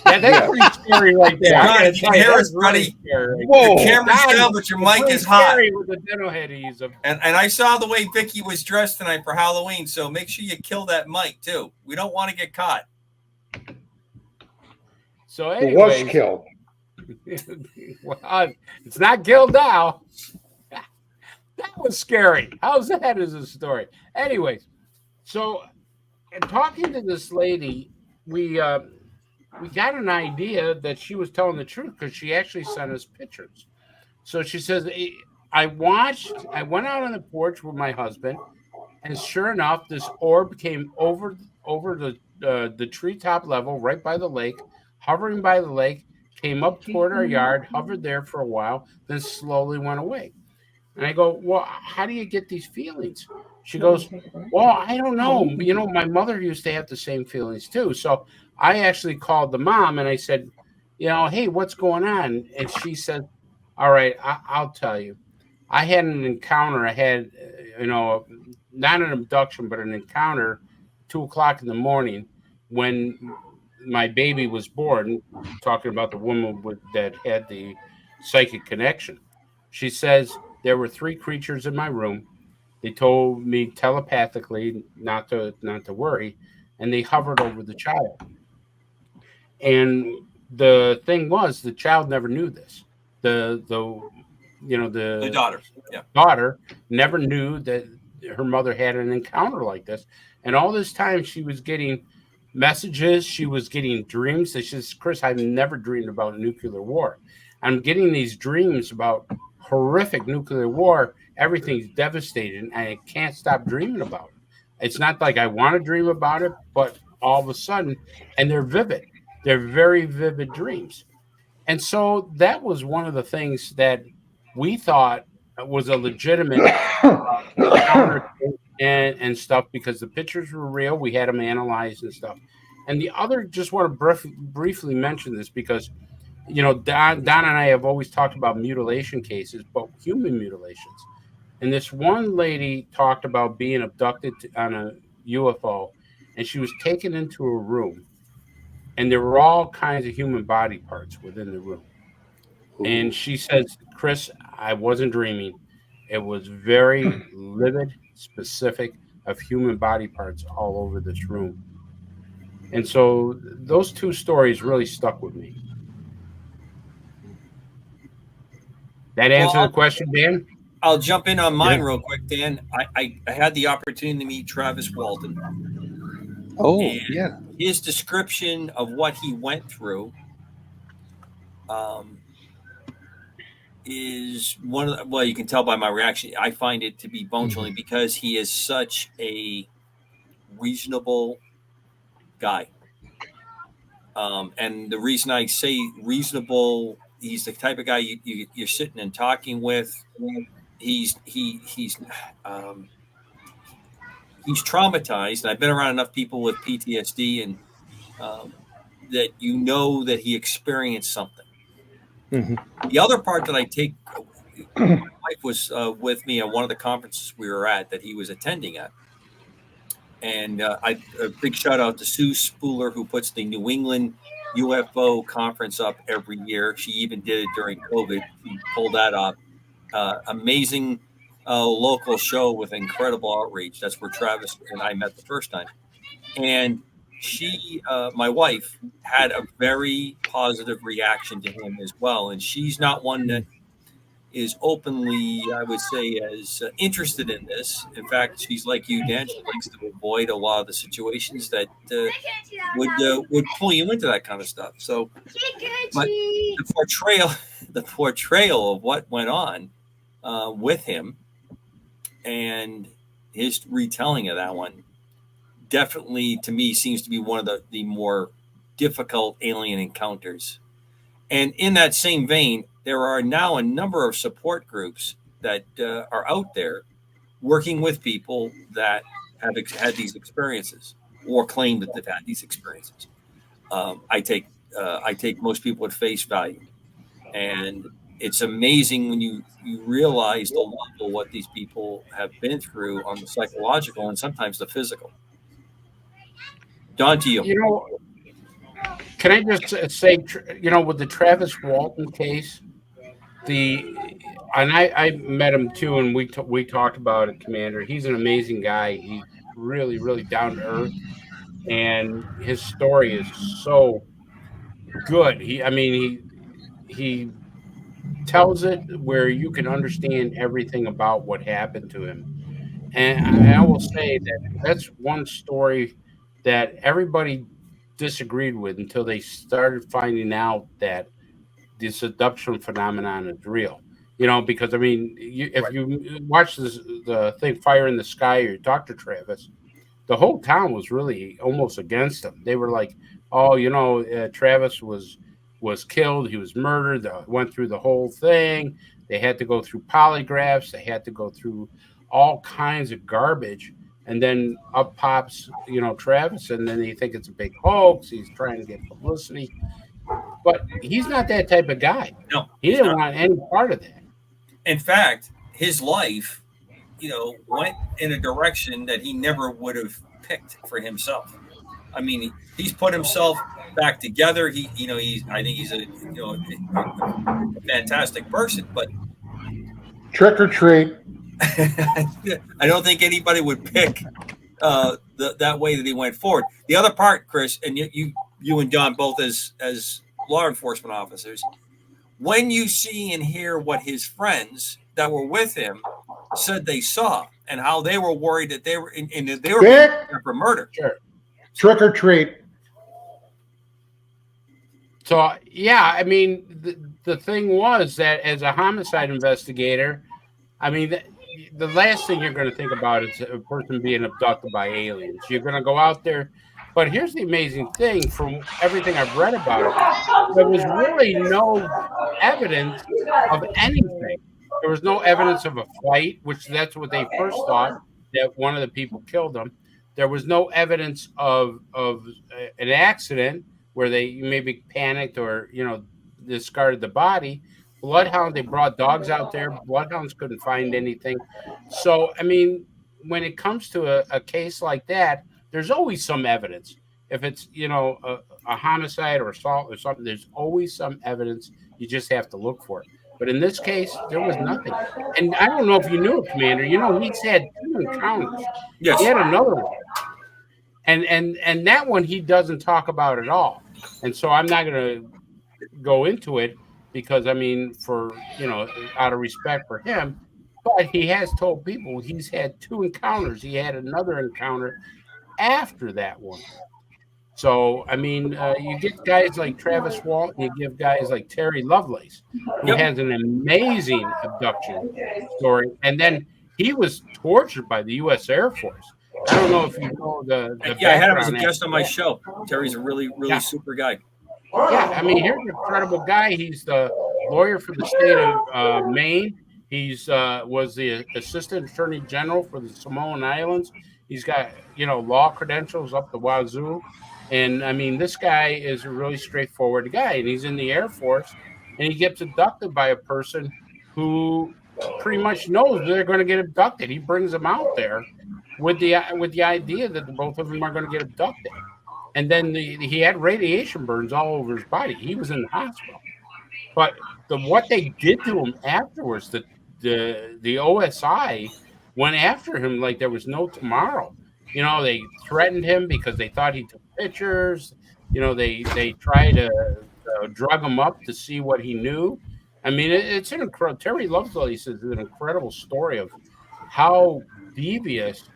Yeah, that's pretty scary right there. God, you can hear us, buddy. Whoa. Your camera's down, but your mic is hot. With the dental adhesive. And I saw the way Vicky was dressed tonight for Halloween, so make sure you kill that mic too. We don't want to get caught. So anyways, it was killed. Well, it's not killed now. That was scary. How's that as a story? Anyways, so in talking to this lady, we got an idea that she was telling the truth because she actually sent us pictures. So she says, I went out on the porch with my husband, and sure enough, this orb came over the treetop level right by the lake, hovering by the lake, came up toward our yard, hovered there for a while, then slowly went away. And I go, "Well, how do you get these feelings?" She goes, "Well, I don't know. My mother used to have the same feelings too." So I actually called the mom and I said, "Hey, what's going on?" And she said, "All right, I'll tell you. I had an encounter. I had, not an abduction, but an encounter 2:00 in the morning when my baby was born," talking about the woman that had the psychic connection. She says, there were 3 creatures in my room. They told me telepathically not to worry, and they hovered over the child. And the thing was, the child never knew this. The daughter, yeah, daughter never knew that her mother had an encounter like this. And all this time, she was getting messages. She was getting dreams. She says, "Chris, I've never dreamed about nuclear war. I'm getting these dreams about horrific nuclear war. Everything's devastated, and I can't stop dreaming about it. It's not like I want to dream about it, but all of a sudden, and they're vivid. They're very vivid dreams." And so that was one of the things that we thought was a legitimate encounter and stuff, because the pictures were real. We had them analyzed and stuff. And the other, just want to briefly mention this because, Don and I have always talked about mutilation cases, but human mutilations. And this one lady talked about being abducted on a UFO, and she was taken into a room, and there were all kinds of human body parts within the room. Ooh. And she says, "Chris, I wasn't dreaming. It was very livid, specific of human body parts all over this room." And so those 2 stories really stuck with me. That answer the question, Dan? I'll jump in on mine real quick, Dan. I had the opportunity to meet Travis Walton. Oh, yeah. His description of what he went through is one of the, well, you can tell by my reaction. I find it to be bone chilling because he is such a reasonable guy. And the reason I say reasonable, he's the type of guy you're sitting and talking with. He's traumatized, and I've been around enough people with PTSD, and that that he experienced something. Mm-hmm. The other part that I take, my wife was with me at one of the conferences we were at that he was attending at, and a big shout out to Sue Spooler, who puts the New England UFO conference up every year. She even did it during COVID. She pulled that up. Amazing local show with incredible outreach. That's where Travis and I met the first time. And she, my wife, had a very positive reaction to him as well. And she's not one that is openly, I would say, as interested in this. In fact, she's like you, Dan. She likes to avoid a lot of the situations that would pull you into that kind of stuff. So, but the portrayal of what went on with him and his retelling of that one definitely, to me, seems to be one of the more difficult alien encounters. And in that same vein, there are now a number of support groups that are out there working with people that have had these experiences or claim that they've had these experiences. I take most people at face value, and it's amazing when you realize the level of what these people have been through on the psychological and sometimes the physical. Don, to you. Can I just say, with the Travis Walton case, I met him too, and we talked about it, Commander. He's an amazing guy. He's really, really down to earth, and his story is so good. He tells it where you can understand everything about what happened to him. And I will say that's one story that everybody disagreed with until they started finding out that the seduction phenomenon is real. Because if you watch the thing Fire in the Sky or Dr. Travis, the whole town was really almost against him. They were like, "Oh, Travis was killed. He was murdered." Went through the whole thing. They had to go through polygraphs. They had to go through all kinds of garbage. And then up pops, Travis, and then they think it's a big hoax. He's trying to get publicity. But he's not that type of guy. No. He didn't want any part of that. In fact, his life, went in a direction that he never would have picked for himself. He's put himself back together. I think he's a fantastic person, but Trick or treat. I don't think anybody would pick that way that he went forward. The other part, Chris, and you and John both as law enforcement officers, when you see and hear what his friends that were with him said they saw, and how they were worried that they were being for murder. Sure. Trick or treat. So yeah, I mean, the thing was that as a homicide investigator, I mean, the last thing you're going to think about is a person being abducted by aliens. You're going to go out there. But here's the amazing thing from everything I've read about it. There was really no evidence of anything. There was no evidence of a fight, which that's what they first thought, that one of the people killed them. There was no evidence of an accident where they maybe panicked or, discarded the body. Bloodhound, they brought dogs out there. Bloodhounds couldn't find anything. So, I mean, when it comes to a case like that, there's always some evidence. If it's, a homicide or assault or something, there's always some evidence. You just have to look for it. But in this case, there was nothing. And I don't know if you knew it, Commander. He's had 2 encounters. Yes. He had another one. And that one he doesn't talk about at all. And so I'm not going to go into it because, I mean, for, out of respect for him. But he has told people he's had 2 encounters. He had another encounter after that one. So, I mean, you get guys like Travis Walt, and you give guys like Terry Lovelace, who has an amazing abduction story. And then he was tortured by the U.S. Air Force. I don't know if you know the I had him as a guest on my show. Terry's a really super guy. Yeah, I mean, here's an incredible guy. He's the lawyer for the state of Maine. He's was the assistant attorney general for the Samoan Islands. He's got, law credentials up the wazoo. And I mean, this guy is a really straightforward guy, and he's in the Air Force, and he gets abducted by a person who pretty much knows they're going to get abducted. He brings them out there with the idea that both of them are going to get abducted. And then he had radiation burns all over his body. He was in the hospital. But what they did to him afterwards, the OSI went after him like there was no tomorrow. They threatened him because they thought he took pictures. They tried to drug him up to see what he knew. I mean, it's an incredible. Terry Lovelace is an incredible story of how devious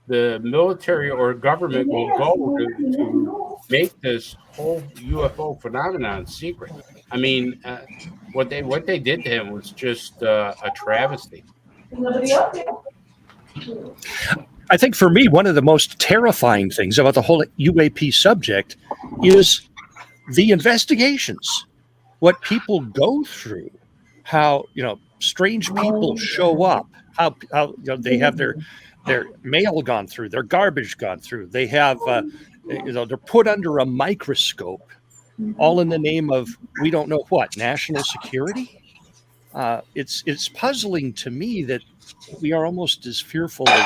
the military or government will go to make this whole UFO phenomenon secret. I mean, what they did to him was just a travesty. I think for me, one of the most terrifying things about the whole UAP subject is the investigations, what people go through, how, strange people show up, how they have their mail gone through, their garbage gone through. They have, they're put under a microscope, all in the name of, we don't know what, national security. It's puzzling to me that we are almost as fearful of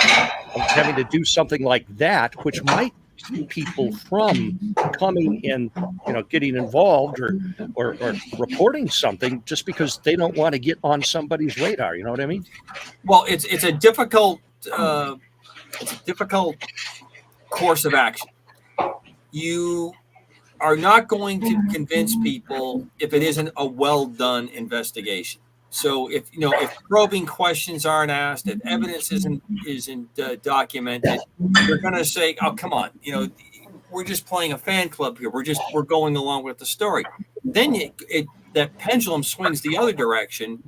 having to do something like that, which might keep people from coming and getting involved or reporting something just because they don't want to get on somebody's radar. You know what I mean? Well, it's a difficult course of action. You are not going to convince people if it isn't a well done investigation. So if probing questions aren't asked, if evidence isn't documented, you're going to say, "Oh, come on, we're just playing a fan club here. We're going along with the story." Then that pendulum swings the other direction,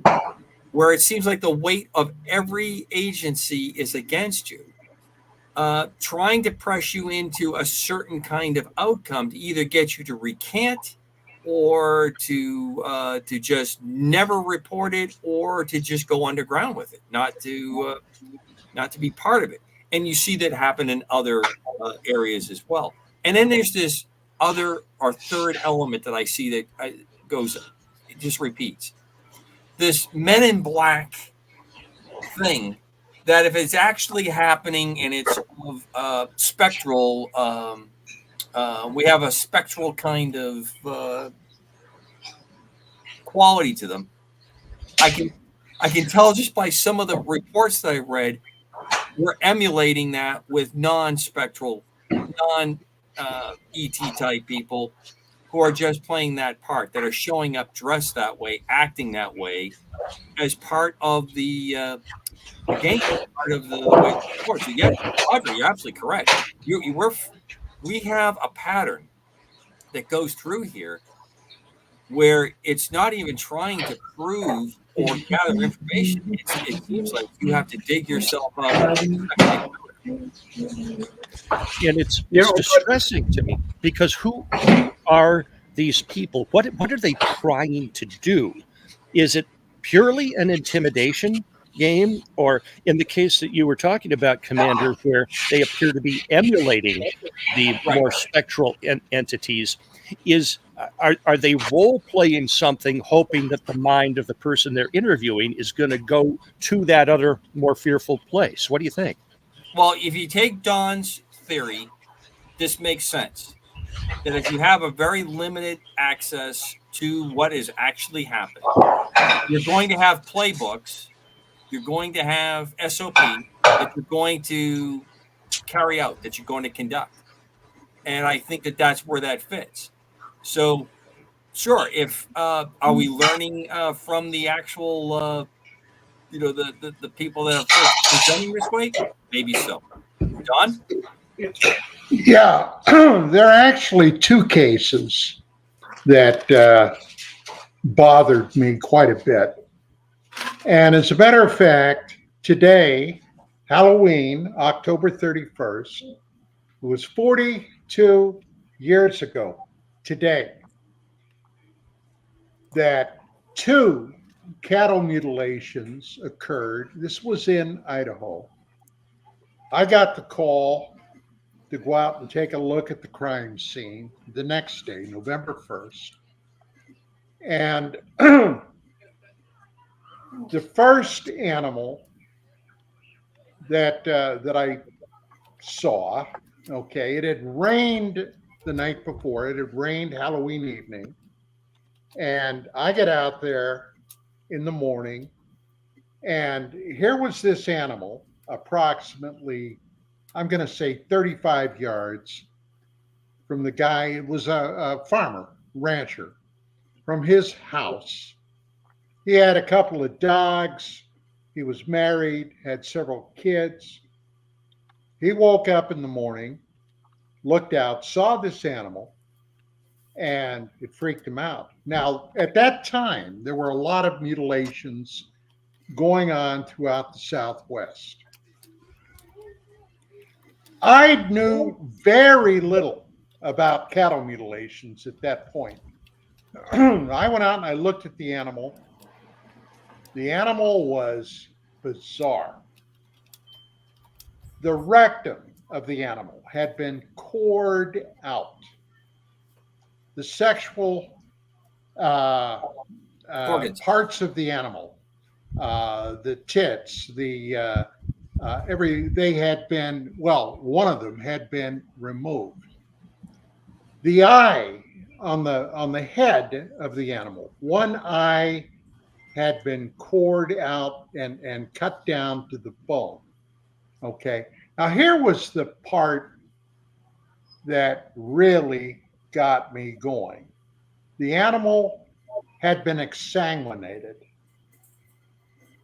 where it seems like the weight of every agency is against you, trying to press you into a certain kind of outcome to either get you to recant, or to just never report it, or to just go underground with it, not to be part of it. And you see that happen in other areas as well. And then there's this other or third element that I see that it just repeats. This Men in Black thing, that if it's actually happening and it's of spectral, we have a spectral kind of quality to them. I can tell just by some of the reports that I read, we're emulating that with non-spectral, non-ET type people who are just playing that part, that are showing up dressed that way, acting that way, as part of the game, part of the way it works. So yeah, Audrey, you're absolutely correct. We have a pattern that goes through here where it's not even trying to prove or gather information. It seems like you have to dig yourself up. And it's distressing to me, because who are these people? What are they trying to do? Is it purely an intimidation game, or in the case that you were talking about, Commander, where they appear to be emulating the more spectral entities? Are they role playing something, hoping that the mind of the person they're interviewing is going to go to that other more fearful place? What do you think? Well, if you take Don's theory, this makes sense. That if you have a very limited access to what is actually happening, you're going to have playbooks, you're going to have SOP that you're going to carry out, that you're going to conduct. And I think that that's where that fits. So, sure, if are we learning from the actual, the people that are presenting this way? Maybe so. Don? Yeah, there are actually two cases that bothered me quite a bit. And as a matter of fact, today, Halloween, October 31st, it was 42 years ago today that two cattle mutilations occurred. This was in Idaho. I got the call to go out and take a look at the crime scene the next day, November 1st. And the first animal that I saw, okay, it had rained the night before. It had rained Halloween evening. And I get out there in the morning, and here was this animal, approximately, I'm going to say 35 yards from the guy. It was a farmer, rancher, from his house. He had a couple of dogs. He was married, had several kids. He woke up in the morning, looked out, saw this animal, and it freaked him out. Now, at that time, there were a lot of mutilations going on throughout the Southwest. I knew very little about cattle mutilations at that point. I went out and I looked at the animal. The animal was bizarre. The rectum of the animal had been cored out. The sexual parts of the animal, the tits, they had been, well, one of them had been removed. The eye on the head of the animal, one eye had been cored out and cut down to the bone. Okay. Now here was the part that really got me going. The animal had been exsanguinated.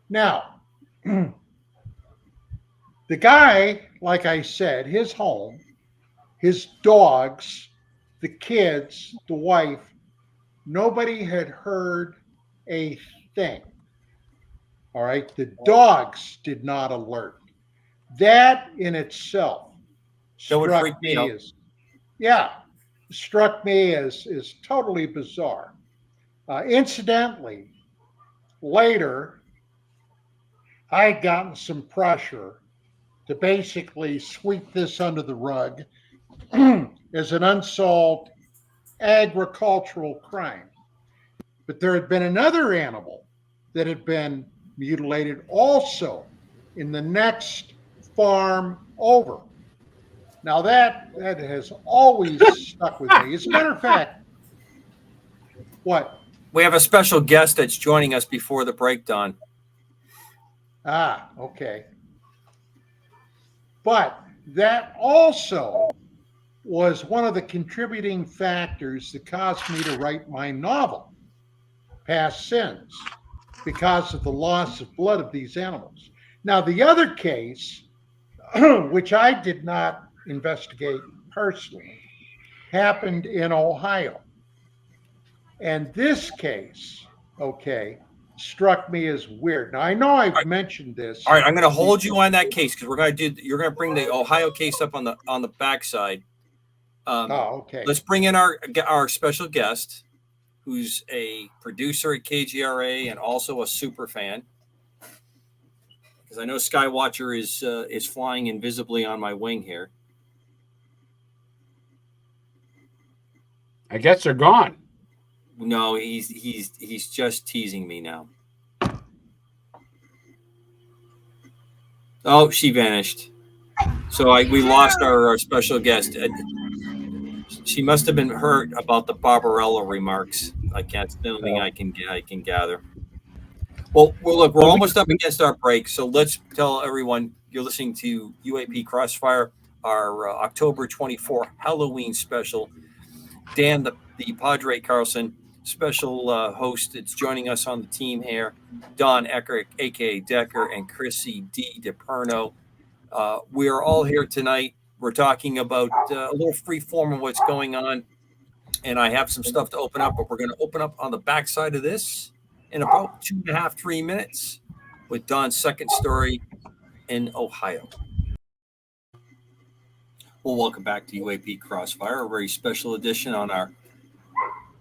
Now, the guy, like I said, his home, his dogs, the kids, the wife, nobody had heard a thing. All right. The dogs did not alert. That in itself struck me as, struck me as totally bizarre. Incidentally, later, I had gotten some pressure to basically sweep this under the rug as an unsolved agricultural crime. But there had been another animal that had been mutilated also in the next farm over. Now that has always stuck with me. As a matter of fact, what? We have a special guest that's joining us before the break, Don. Ah, okay. But that also was one of the contributing factors that caused me to write my novel, Past Sins, because of the loss of blood of these animals. Now, the other case, which I did not investigate personally, happened in Ohio. And this case, okay, struck me as weird. Now, I know I've mentioned this. All right, I'm going to hold you on that case because you're going to bring the Ohio case up on the backside. Okay. Let's bring in our special guest, who's a producer at KGRA and also a super fan. Because I know Skywatcher is flying invisibly on my wing here. I guess they're gone. No, he's just teasing me now. Oh, she vanished. So we lost our special guest. She must have been hurt about the Barbarella remarks. That's the only thing I can gather. Well, look, we're almost up against our break, so let's tell everyone you're listening to UAP Crossfire, our October 24 Halloween special. Dan, the Padre Carlson, special host, it's joining us on the team here. Don Eckert, a.k.a. Decker, and Chrissy D. DePerno. We are all here tonight. We're talking about a little free form of what's going on. And I have some stuff to open up, but we're going to open up on the backside of this in about 2.5, 3 minutes with Don's second story in Ohio. Well, welcome back to UAP Crossfire, a very special edition on our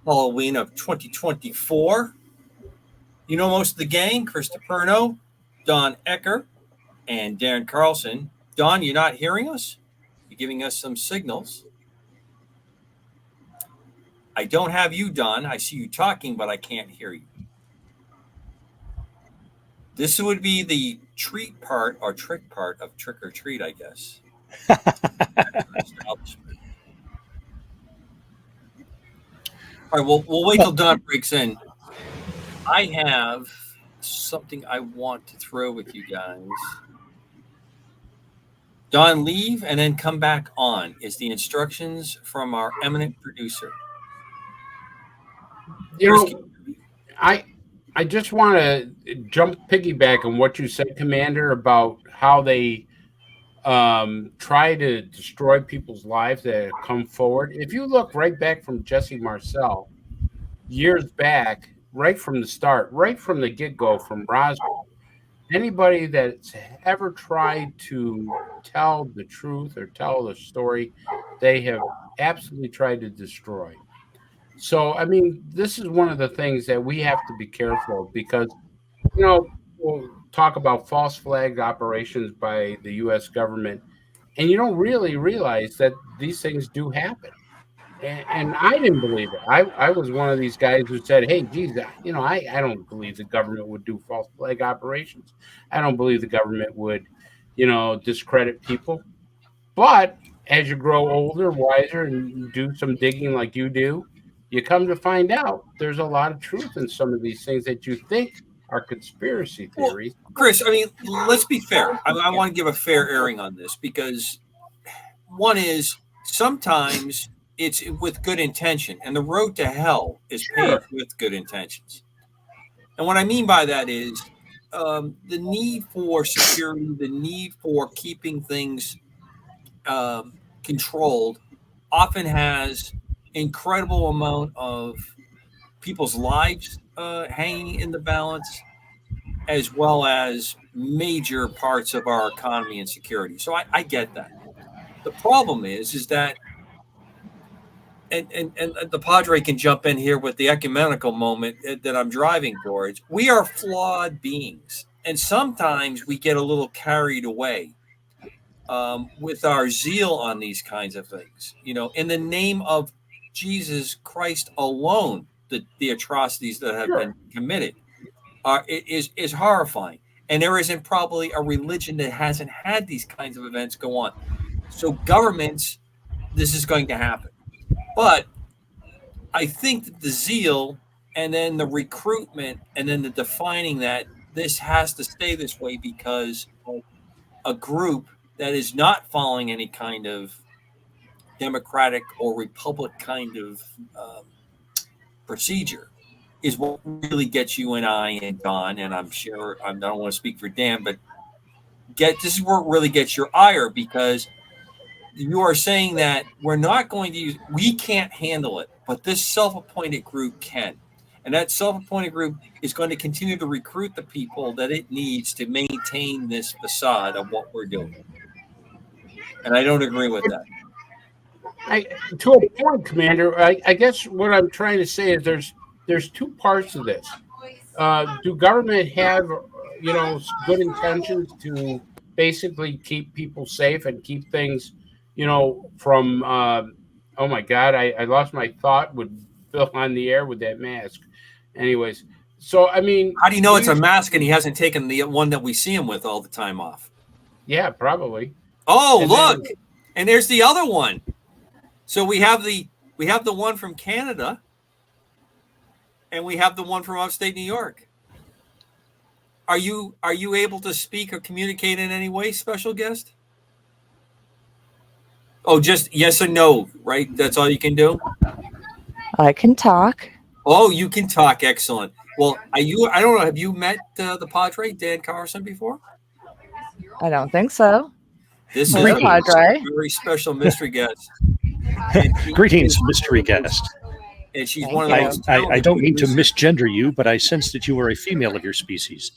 Halloween of 2024. You know most of the gang, Chris DePerno, Don Ecker, and Darren Carlson. Don, you're not hearing us? You're giving us some signals. I don't have you, Don. I see you talking, but I can't hear you. This would be the treat part or trick part of trick or treat, I guess. All right, we'll wait till Don breaks in. I have something I want to throw with you guys. Don, leave and then come back on is the instructions from our eminent producer. I just want to piggyback on what you said, Commander, about how they try to destroy people's lives that come forward. If you look right back from Jesse Marcel, years back, right from the start, right from the get-go from Roswell, anybody that's ever tried to tell the truth or tell the story, they have absolutely tried to destroy. So, I mean, this is one of the things that we have to be careful of because, we'll talk about false flag operations by the U.S. government, and you don't really realize that these things do happen. And I didn't believe it. I was one of these guys who said, hey, geez, I don't believe the government would do false flag operations. I don't believe the government would, discredit people. But as you grow older, wiser, and do some digging like you do, you come to find out there's a lot of truth in some of these things that you think are conspiracy theories. Well, Chris, I mean, let's be fair. I want to give a fair airing on this because one is sometimes it's with good intention, and the road to hell is paved with good intentions. And what I mean by that is the need for security, the need for keeping things controlled often has incredible amount of people's lives hanging in the balance, as well as major parts of our economy and security. So I get that. The problem is that, and the Padre can jump in here with the ecumenical moment that I'm driving towards. We are flawed beings, and sometimes we get a little carried away with our zeal on these kinds of things. In the name of Jesus Christ alone, the atrocities that have been committed is horrifying. And there isn't probably a religion that hasn't had these kinds of events go on. So governments, this is going to happen. But I think that the zeal and then the recruitment and then the defining that this has to stay this way because a group that is not following any kind of democratic or republic kind of procedure is what really gets you and I and Don, and I'm sure I don't want to speak for Dan, but this is where it really gets your ire, because you are saying that we can't handle it, but this self-appointed group can. And that self-appointed group is going to continue to recruit the people that it needs to maintain this facade of what we're doing. And I don't agree with that. To a point, Commander, I guess what I'm trying to say is there's two parts of this. Do government have, good intentions to basically keep people safe and keep things, from, oh my God, I lost my thought with Bill on the air with that mask. Anyways, so, I mean. How do you know it's a mask and he hasn't taken the one that we see him with all the time off? Yeah, probably. Oh, and look. And there's the other one. So we have the one from Canada, and we have the one from upstate New York. Are you able to speak or communicate in any way, special guest? Oh, just yes or no, right? That's all you can do? I can talk. Oh, you can talk. Excellent. Well, I don't know. Have you met the Padre, Dan Carson, before? I don't think so. This is a very special mystery guest. Greetings, mystery guest. And she's one of the most I don't mean to misgender you, but I sense that you are a female of your species.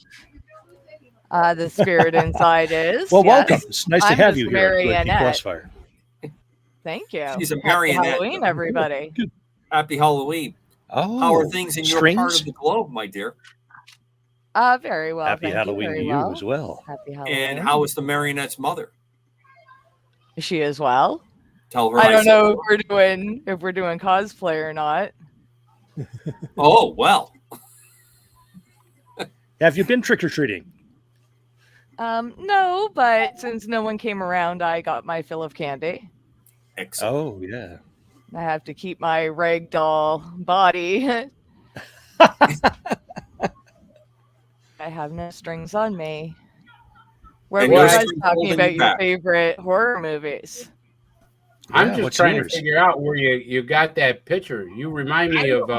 The spirit inside is. Well, yes. welcome. It's nice to have you here at UAP Crossfire. Thank you. She's a marionette. Happy Halloween, everybody. Happy Halloween. Oh, how are things in your part of the globe, my dear? Very well. Happy Halloween to you as well. Happy Halloween. And how is the marionette's mother? Is she as well? Tell her I don't know if we're doing cosplay or not. Oh, well. Have you been trick-or-treating? No, but since no one came around, I got my fill of candy. Excellent. Oh, yeah. I have to keep my ragdoll body. I have no strings on me. Where were you guys talking about your favorite horror movies? I'm just trying to figure out where you got that picture. You remind me of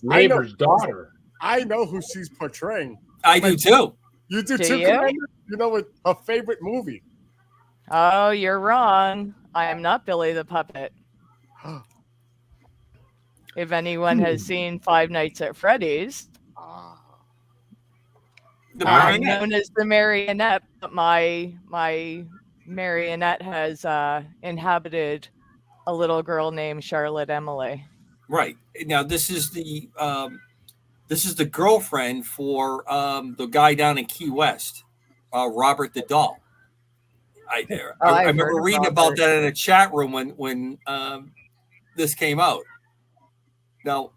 neighbor's daughter. I know who she's portraying. I do too. You do too, Commander? You know what her favorite movie? Oh, you're wrong. I am not Billy the Puppet. If anyone has seen Five Nights at Freddy's, I'm known as the marionette, but my marionette has inhabited a little girl named Charlotte Emily. Right. Now this is the girlfriend for the guy down in Key West, Robert the Doll. I remember reading about that in a chat room when this came out. Now,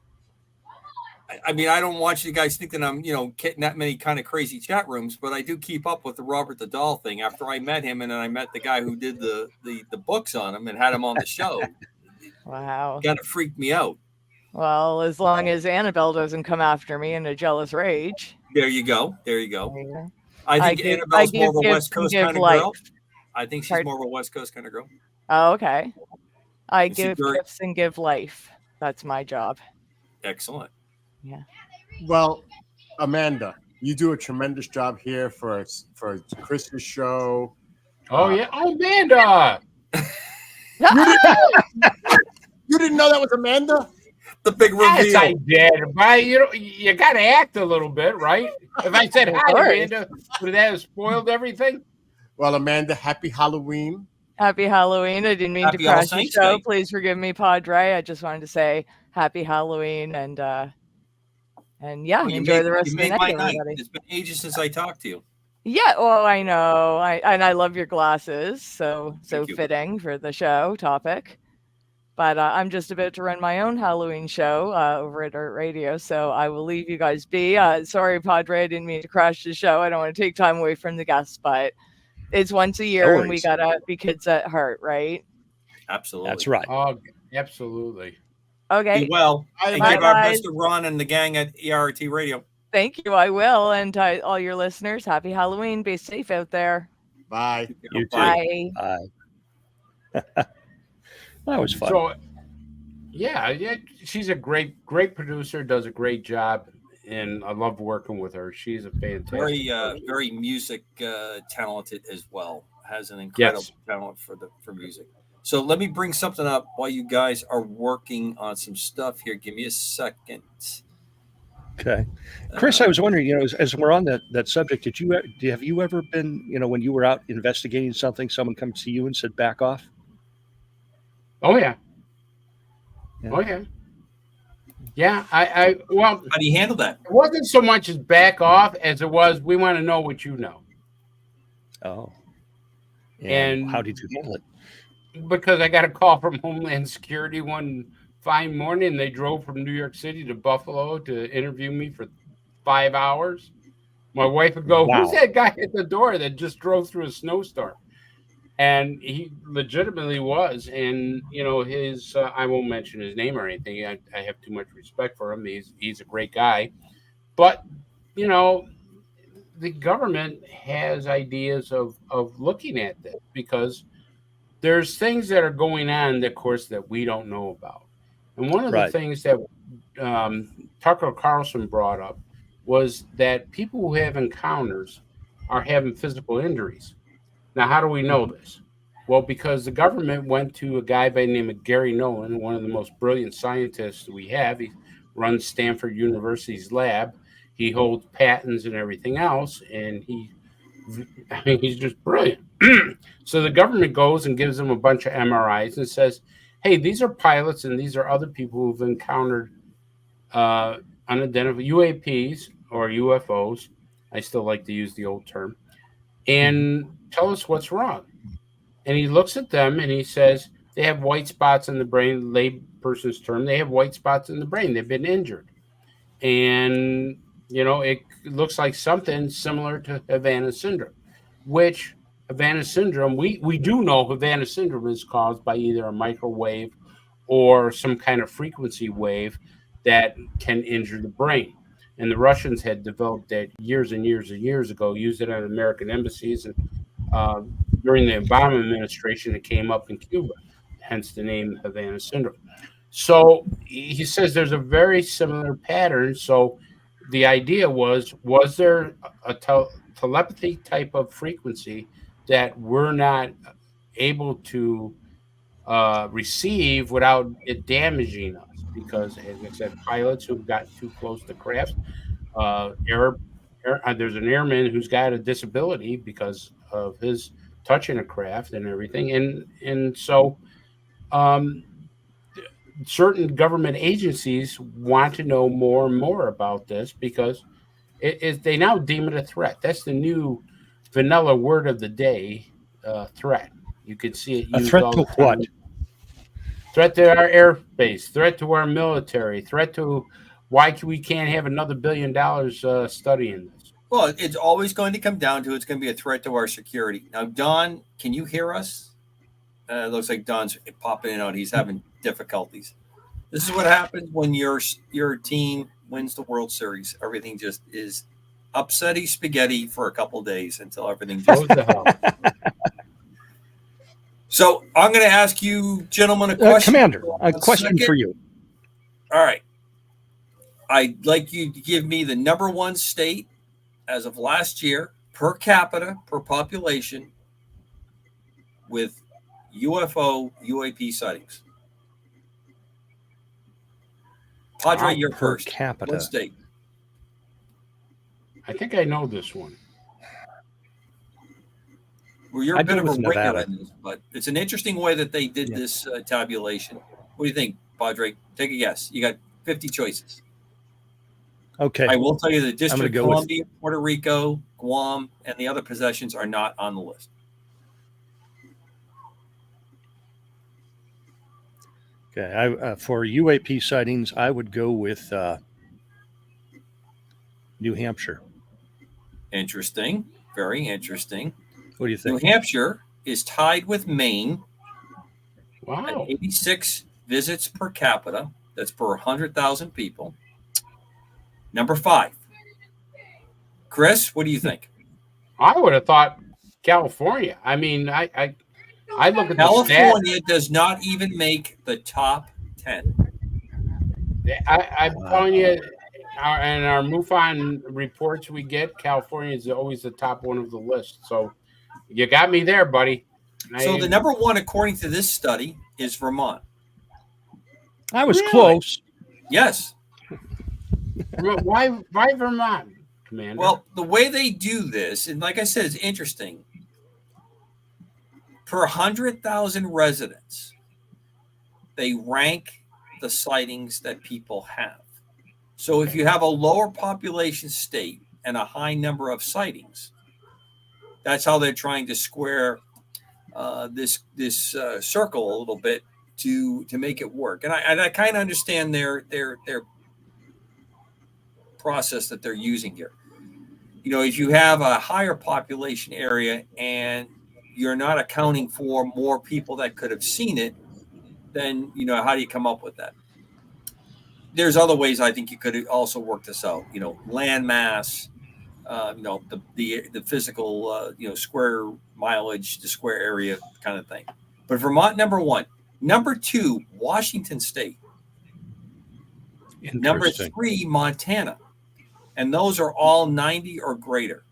I mean, I don't want you guys thinking I'm, getting that many kind of crazy chat rooms, but I do keep up with the Robert the Doll thing. After I met him, and then I met the guy who did the books on him and had him on the show. Wow. Kind of freaked me out. Well, as long as Annabelle doesn't come after me in a jealous rage. There you go. I think Annabelle's more of a West Coast kind of girl. I think she's more of a West Coast kind of girl. Oh, okay. I give gifts and give life. That's my job. Excellent. Yeah. Well, Amanda, you do a tremendous job here for Chris's show. Oh yeah, Amanda! You didn't know that was Amanda? The big reveal. Yes, I did. But you got to act a little bit, right? If I said hi, Amanda, would that have spoiled everything? Well, Amanda, happy Halloween. Happy Halloween. I didn't mean to crash the show. Please forgive me, Padre. I just wanted to say happy Halloween and enjoy the rest of the night, everybody. It's been ages since I talked to you. Yeah, well, I know. I love your glasses. So fitting for the show topic. But I'm just about to run my own Halloween show over at Art Radio, so I will leave you guys be. Sorry, Padre, I didn't mean to crash the show. I don't want to take time away from the guests, but it's once a year, and we gotta be kids at heart, right? Absolutely, that's right. Oh, absolutely. Okay. Be well, and give our best to Ron and the gang at ERT Radio. Thank you. I will. And all your listeners, happy Halloween. Be safe out there. Bye. You too. Bye. Bye. That was fun. So, yeah, she's a great producer. Does a great job, and I love working with her. She's a fantastic. Very music talented as well. Has an incredible talent for music. So let me bring something up while you guys are working on some stuff here. Give me a second. Okay, Chris, I was wondering, as we're on that subject, have you ever been, when you were out investigating something, someone comes to you and said, back off? Oh yeah. Oh yeah. Yeah, well, how do you handle that? It wasn't so much as back off as it was, we want to know what you know. Oh. And how did you handle it? Because I got a call from Homeland Security one fine morning. They drove from New York City to Buffalo to interview me for 5 hours. My wife would go, "Who's that guy at the door that just drove through a snowstorm?" And he legitimately was. And, his, I won't mention his name or anything. I have too much respect for him. He's a great guy. But, the government has ideas of looking at this because there's things that are going on, of course, that we don't know about. And one of the things that Tucker Carlson brought up was that people who have encounters are having physical injuries. Now, how do we know this? Well, because the government went to a guy by the name of Gary Nolan, one of the most brilliant scientists we have. He runs Stanford University's lab. He holds patents and everything else, and he's just brilliant. So the government goes and gives them a bunch of MRIs and says, hey, these are pilots and these are other people who've encountered unidentified UAPs or UFOs. I still like to use the old term. And tell us what's wrong. And he looks at them and he says, they have white spots in the brain, layperson's term. They have white spots in the brain. They've been injured. And, it looks like something similar to Havana syndrome, which Havana syndrome, we do know Havana syndrome is caused by either a microwave or some kind of frequency wave that can injure the brain. And the Russians had developed that years and years and years ago, used it at American embassies. And during the Obama administration, it came up in Cuba, hence the name Havana syndrome. So he says there's a very similar pattern. So the idea was there a telepathy type of frequency that we're not able to receive without it damaging us? Because, as I said, pilots who've got too close to crafts, there's an airman who's got a disability because of his touching a craft and everything. And so certain government agencies want to know more and more about this because they now deem it a threat. That's the new vanilla word of the day, threat. You could see it used all the time. A threat to what? Threat to our airspace, threat to our military, threat to why we can't have another $1 billion studying this. Well, it's always going to come down to it's going to be a threat to our security. Now, Don, can you hear us? Looks like Don's popping in and out. He's having difficulties. This is what happens when your team wins the World Series. Everything just is upsetty spaghetti for a couple of days until everything just goes to hell. So I'm going to ask you, gentlemen, a question. Commander, a question for you. All right. I'd like you to give me the number one state as of last year per capita, per population with UFO, UAP sightings. Padre, you're first. Capita. What state? I think I know this one. Well, you're a bit of a ringer in this, but it's an interesting way that they did this tabulation. What do you think, Padre? Take a guess. You got 50 choices. Okay. I will tell you the District of Columbia, Puerto Rico, Guam, and the other possessions are not on the list. Okay. For UAP sightings, I would go with New Hampshire. Interesting. Very interesting. What do you think? New Hampshire is tied with Maine. Wow. At 86 visits per capita. That's per 100,000 people. Number 5. Chris, what do you think? I would have thought California. I mean, I look at California does not even make the top 10. I'm telling you, our MUFON reports we get, California is always the top one of the list. So you got me there, buddy. So the number one, according to this study, is Vermont. I was close. Yes. Why Vermont, Commander? Well, the way they do this, and like I said, it's interesting. Per 100,000 residents, they rank the sightings that people have. So if you have a lower population state and a high number of sightings, that's how they're trying to square this circle a little bit to make it work. And I kind of understand their process that they're using here. You know, if you have a higher population area and you're not accounting for more people that could have seen it, then, you know, how do you come up with that? There's other ways I think you could also work this out. You know, land mass, you know, the physical, you know, square mileage, the square area kind of thing. But Vermont, number one. Number two, Washington State. Number three, Montana. And those are all 90 or greater.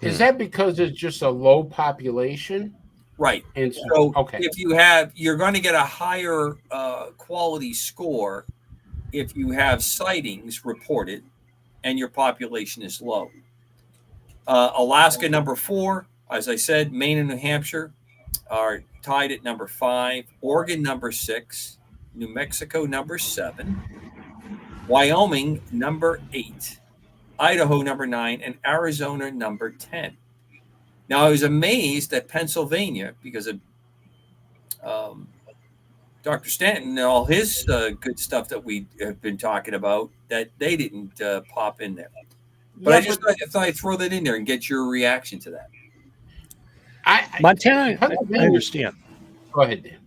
Is that because it's just a low population? Right. And so if you have, you're going to get a higher quality score if you have sightings reported and your population is low. Alaska, number 4. As I said, Maine and New Hampshire are tied at number 5. Oregon, number 6. New Mexico, number 7. Wyoming, number 8. Idaho, number 9. And Arizona, number 10. Now, I was amazed that Pennsylvania, because of Dr. Stanton and all his good stuff that we have been talking about, that they didn't pop in there. But I just thought I'd throw that in there and get your reaction to that. Montana, I understand. Go ahead, Dan.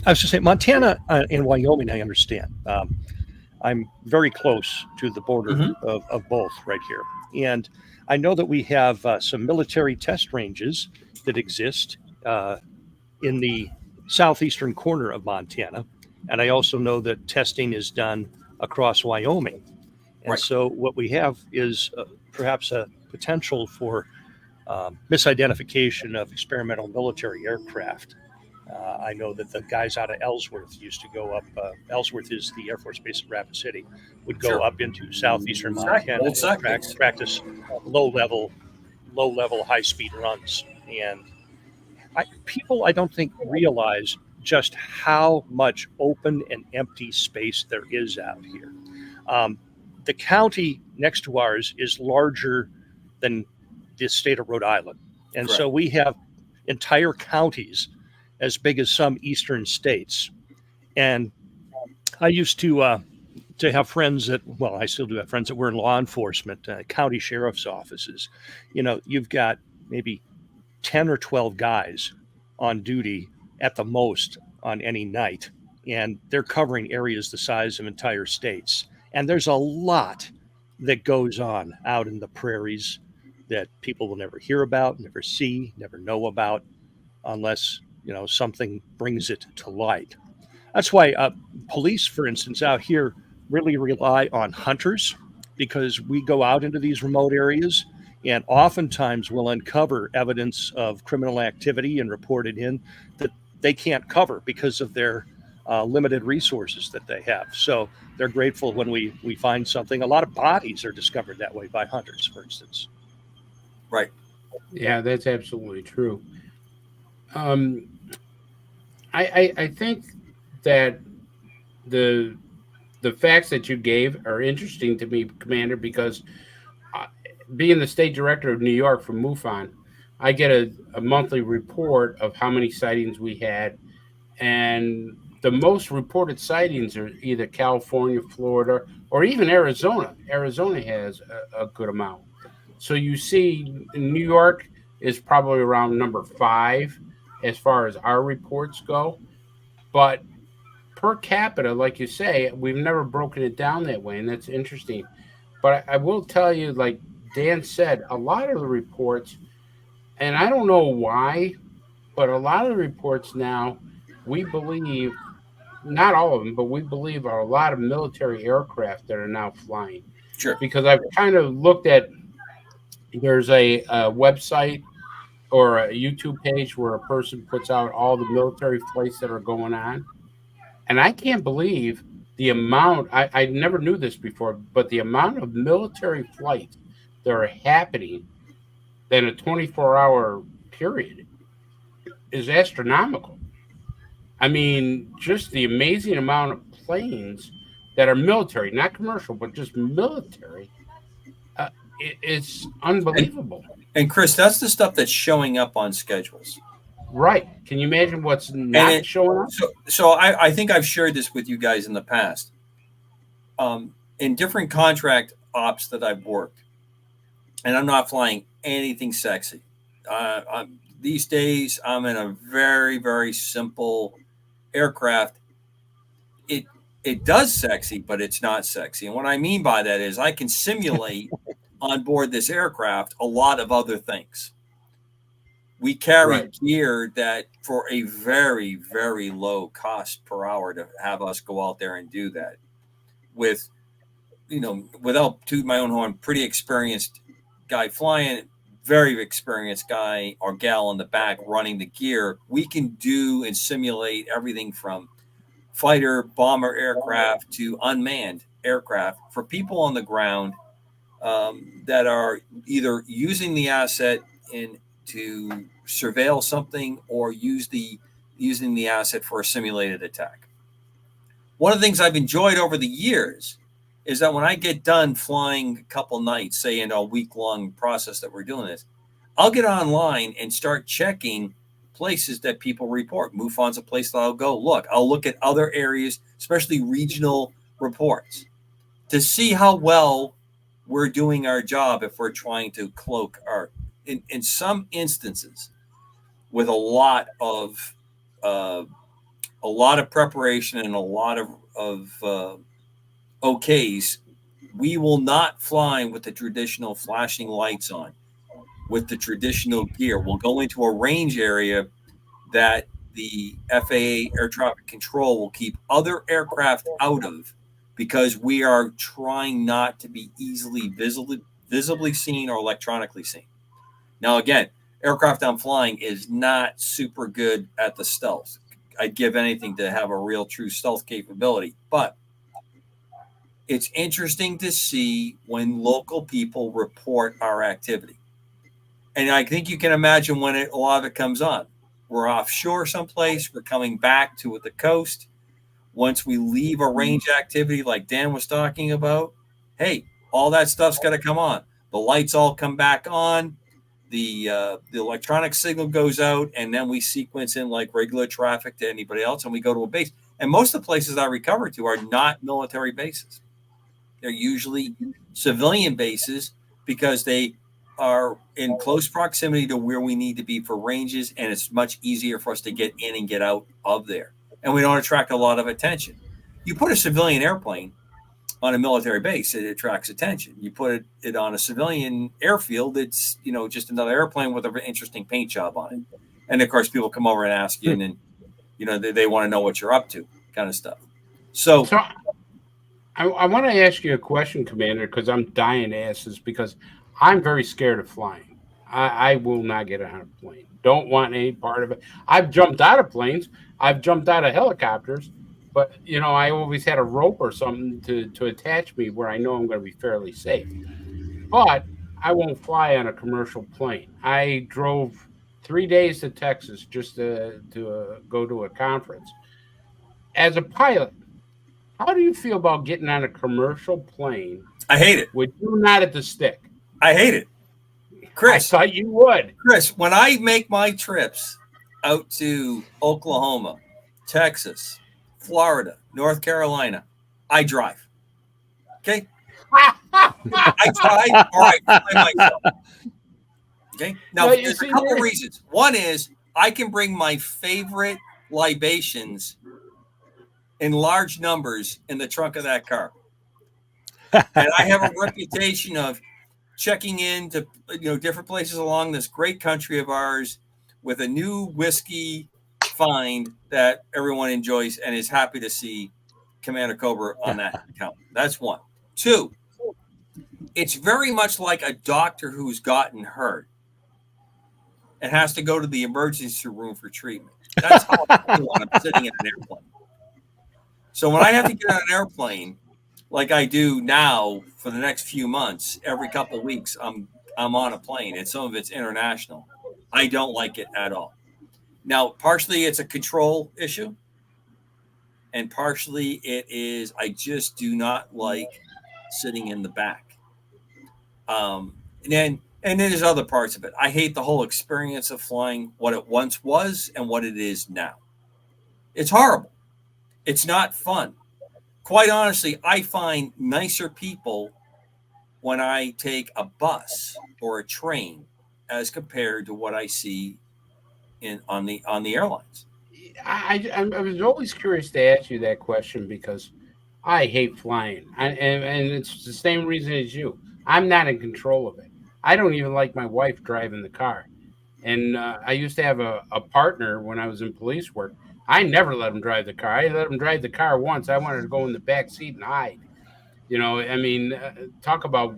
I was just saying, Montana and Wyoming, I understand. I'm very close to the border of both right here. And I know that we have some military test ranges that exist in the southeastern corner of Montana. And I also know that testing is done across Wyoming. And so what we have is perhaps a potential for misidentification of experimental military aircraft. I know that the guys out of Ellsworth used to go up. Ellsworth is the Air Force Base at Rapid City. Would go up into southeastern Montana and practice low-level, high-speed runs. And people, I don't think, realize just how much open and empty space there is out here. The county next to ours is larger than the state of Rhode Island, and so we have entire counties as big as some eastern states. And I used to have friends that, well, I still do have friends that were in law enforcement, county sheriff's offices. You know, you've got maybe 10 or 12 guys on duty at the most on any night, and they're covering areas the size of entire states. And there's a lot that goes on out in the prairies that people will never hear about, never see, never know about, unless, you know, something brings it to light. That's why police, for instance, out here really rely on hunters, because we go out into these remote areas and oftentimes will uncover evidence of criminal activity and report it in that they can't cover because of their limited resources that they have. So they're grateful when we find something. A lot of bodies are discovered that way by hunters, for instance. Right. Yeah, that's absolutely true. I think that the facts that you gave are interesting to me, Commander, because being the state director of New York for MUFON, I get a monthly report of how many sightings we had, and the most reported sightings are either California, Florida, or even Arizona. Arizona has a good amount. So you see, New York is probably around number 5 as far as our reports go. But per capita, like you say, we've never broken it down that way, and that's interesting. But I will tell you, like Dan said, a lot of the reports, and I don't know why, but a lot of the reports now, we believe, not all of them, but we believe are a lot of military aircraft that are now flying. Sure. Because I've kind of looked at, there's a website or a YouTube page where a person puts out all the military flights that are going on. And I can't believe the amount, I never knew this before, but the amount of military flights that are happening in a 24-hour period is astronomical. I mean, just the amazing amount of planes that are military, not commercial, but just military. It's unbelievable. And Chris, that's the stuff that's showing up on schedules. Right. Can you imagine what's not showing up? So I think I've shared this with you guys in the past. In different contract ops that I've worked, and I'm not flying anything sexy. These days, I'm in a very, very simple aircraft. It does sexy, but it's not sexy. And what I mean by that is I can simulate on board this aircraft a lot of other things. We carry gear that for a very, very low cost per hour to have us go out there and do that with, without toot my own horn, pretty experienced guy flying, very experienced guy or gal in the back running the gear. We can do and simulate everything from fighter, bomber aircraft to unmanned aircraft for people on the ground that are either using the asset to surveil something or using the asset for a simulated attack. One of the things I've enjoyed over the years is that when I get done flying a couple nights, say in a week-long process that we're doing this, I'll get online and start checking places that people report. MUFON's a place that I'll go look. I'll look at other areas, especially regional reports, to see how well we're doing our job if we're trying to cloak our, in some instances, with a lot of preparation and a lot of okays, we will not fly with the traditional flashing lights on, with the traditional gear. We'll go into a range area that the FAA air traffic control will keep other aircraft out of, because we are trying not to be easily visibly seen or electronically seen. Now, again, aircraft I'm flying is not super good at the stealth. I'd give anything to have a real true stealth capability, but it's interesting to see when local people report our activity. And I think you can imagine when a lot of it comes on. We're offshore someplace, we're coming back to the coast. Once we leave a range activity like Dan was talking about, hey, all that stuff's got to come on. The lights all come back on. The electronic signal goes out, and then we sequence in like regular traffic to anybody else, and we go to a base. And most of the places I recover to are not military bases. They're usually civilian bases because they are in close proximity to where we need to be for ranges, and it's much easier for us to get in and get out of there. And we don't attract a lot of attention. You put a civilian airplane on a military base, it attracts attention. You put it on a civilian airfield, it's just another airplane with an interesting paint job on it. And of course, people come over and ask you, and then they want to know what you're up to, kind of stuff. So I want to ask you a question, Commander, because I'm dying to ask this, because I'm very scared of flying. I will not get on a plane. Don't want any part of it. I've jumped out of planes. I've jumped out of helicopters. But, I always had a rope or something to attach me where I know I'm going to be fairly safe. But I won't fly on a commercial plane. I drove 3 days to Texas just to go to a conference. As a pilot, how do you feel about getting on a commercial plane? I hate it. With you not at the stick? I hate it. Chris. I thought you would. Chris, when I make my trips out to Oklahoma, Texas, Florida, North Carolina, I drive. Okay? I drive or I fly myself. Okay? Now, there's a couple of reasons. One is I can bring my favorite libations in large numbers in the trunk of that car. And I have a reputation of checking into different places along this great country of ours with a new whiskey find that everyone enjoys and is happy to see Commander Cobra on that account. That's one. Two, it's very much like a doctor who's gotten hurt and has to go to the emergency room for treatment. That's how I feel when I'm sitting in an airplane. So when I have to get on an airplane, like I do now for the next few months, every couple of weeks, I'm on a plane, and some of it's international. I don't like it at all. Now, partially it's a control issue, and partially it is I just do not like sitting in the back. And then there's other parts of it. I hate the whole experience of flying, what it once was and what it is now. It's horrible. It's not fun. Quite honestly, I find nicer people when I take a bus or a train as compared to what I see on the airlines. I was always curious to ask you that question because I hate flying, and it's the same reason as you. I'm not in control of it. I don't even like my wife driving the car. And I used to have a partner when I was in police work. I never let him drive the car. I let him drive the car once. I wanted to go in the back seat and hide. I mean, talk about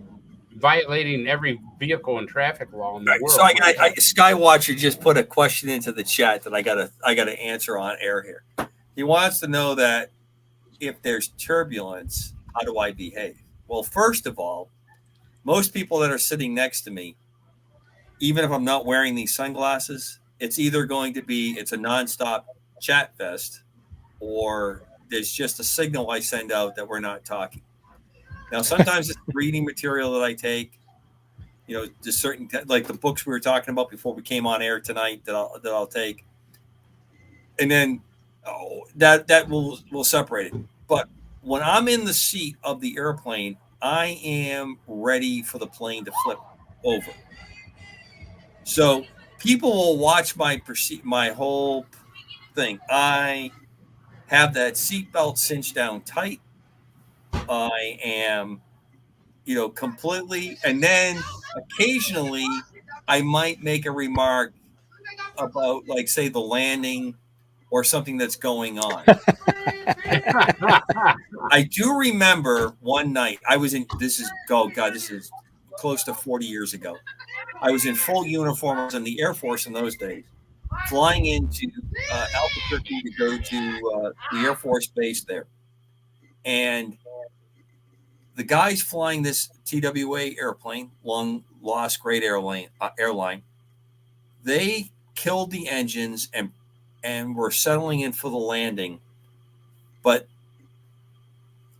violating every vehicle and traffic law in the world. So Skywatcher just put a question into the chat that I gotta answer on air here. He wants to know that if there's turbulence, how do I behave? Well, first of all, most people that are sitting next to me, even if I'm not wearing these sunglasses, it's either going to be it's a nonstop chat fest, or there's just a signal I send out that we're not talking. Now, sometimes it's reading material that I take, just certain like the books we were talking about before we came on air tonight that I'll take, and then that will separate it. But when I'm in the seat of the airplane, I am ready for the plane to flip over. So people will watch my whole thing. I have that seatbelt cinched down tight. I am, completely, and then occasionally I might make a remark about, like, say, the landing or something that's going on. I do remember one night this is close to 40 years ago. I was in full uniform. I was in the Air Force in those days, flying into Albuquerque to go to the Air Force base there. And the guys flying this TWA airplane, long lost great airline, they killed the engines and were settling in for the landing. But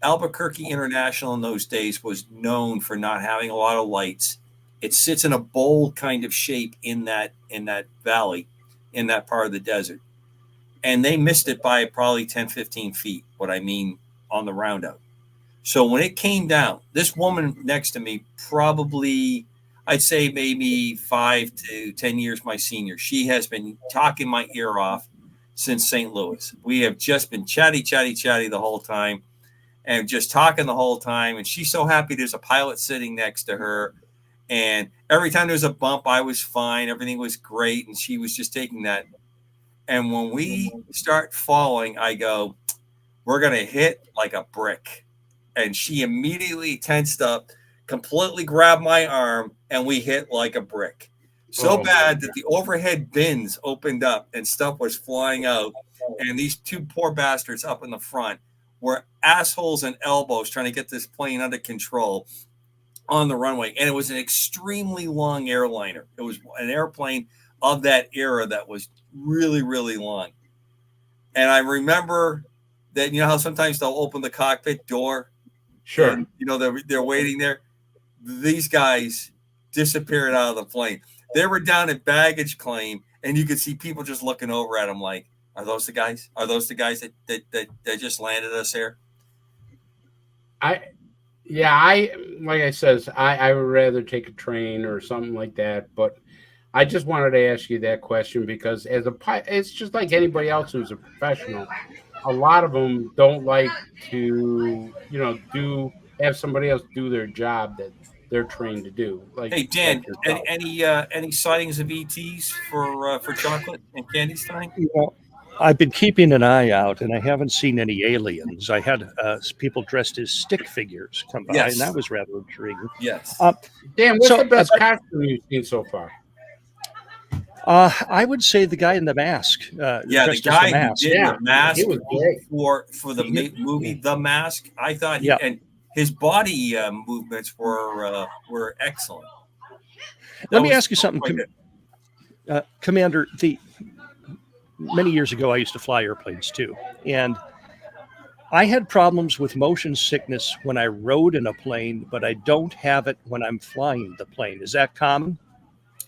Albuquerque International in those days was known for not having a lot of lights. It sits in a bowl kind of shape in that valley, in that part of the desert. And they missed it by probably 10, 15 feet, what I mean on the roundout. So when it came down, this woman next to me, probably, I'd say maybe 5 to 10 years my senior, she has been talking my ear off since St. Louis. We have just been chatty the whole time and just talking the whole time. And she's so happy there's a pilot sitting next to her. And every time there's a bump, I was fine. Everything was great. And she was just taking that. And when we start falling, I go, we're going to hit like a brick. And she immediately tensed up, completely grabbed my arm, and we hit like a brick. So bad that the overhead bins opened up and stuff was flying out. And these two poor bastards up in the front were assholes and elbows trying to get this plane under control on the runway. And it was an extremely long airliner. It was an airplane of that era that was really, really long. And I remember that, how sometimes they'll open the cockpit door. Sure. And, they're waiting there. These guys disappeared out of the plane. They were down at baggage claim, and you could see people just looking over at them like, are those the guys? Are those the guys that just landed us here? Like I says, I would rather take a train or something like that. But I just wanted to ask you that question because it's just like anybody else who's a professional. A lot of them don't like to, do have somebody else do their job that they're trained to do. Like, Hey Dan, like any sightings of ETs for chocolate and candies tonight? You know, I've been keeping an eye out, and I haven't seen any aliens. I had people dressed as stick figures come by, Yes. and that was rather intriguing. Yes. Dan, what's the best costume you've seen so far? I would say the guy in the mask. Yeah, the guy who did Yeah, the mask he was great. for the movie The Mask. I thought Yeah. and his body movements were excellent. Let me ask you something, Commander. Many years ago, I used to fly airplanes too, and I had problems with motion sickness when I rode in a plane, but I don't have it when I'm flying the plane. Is that common?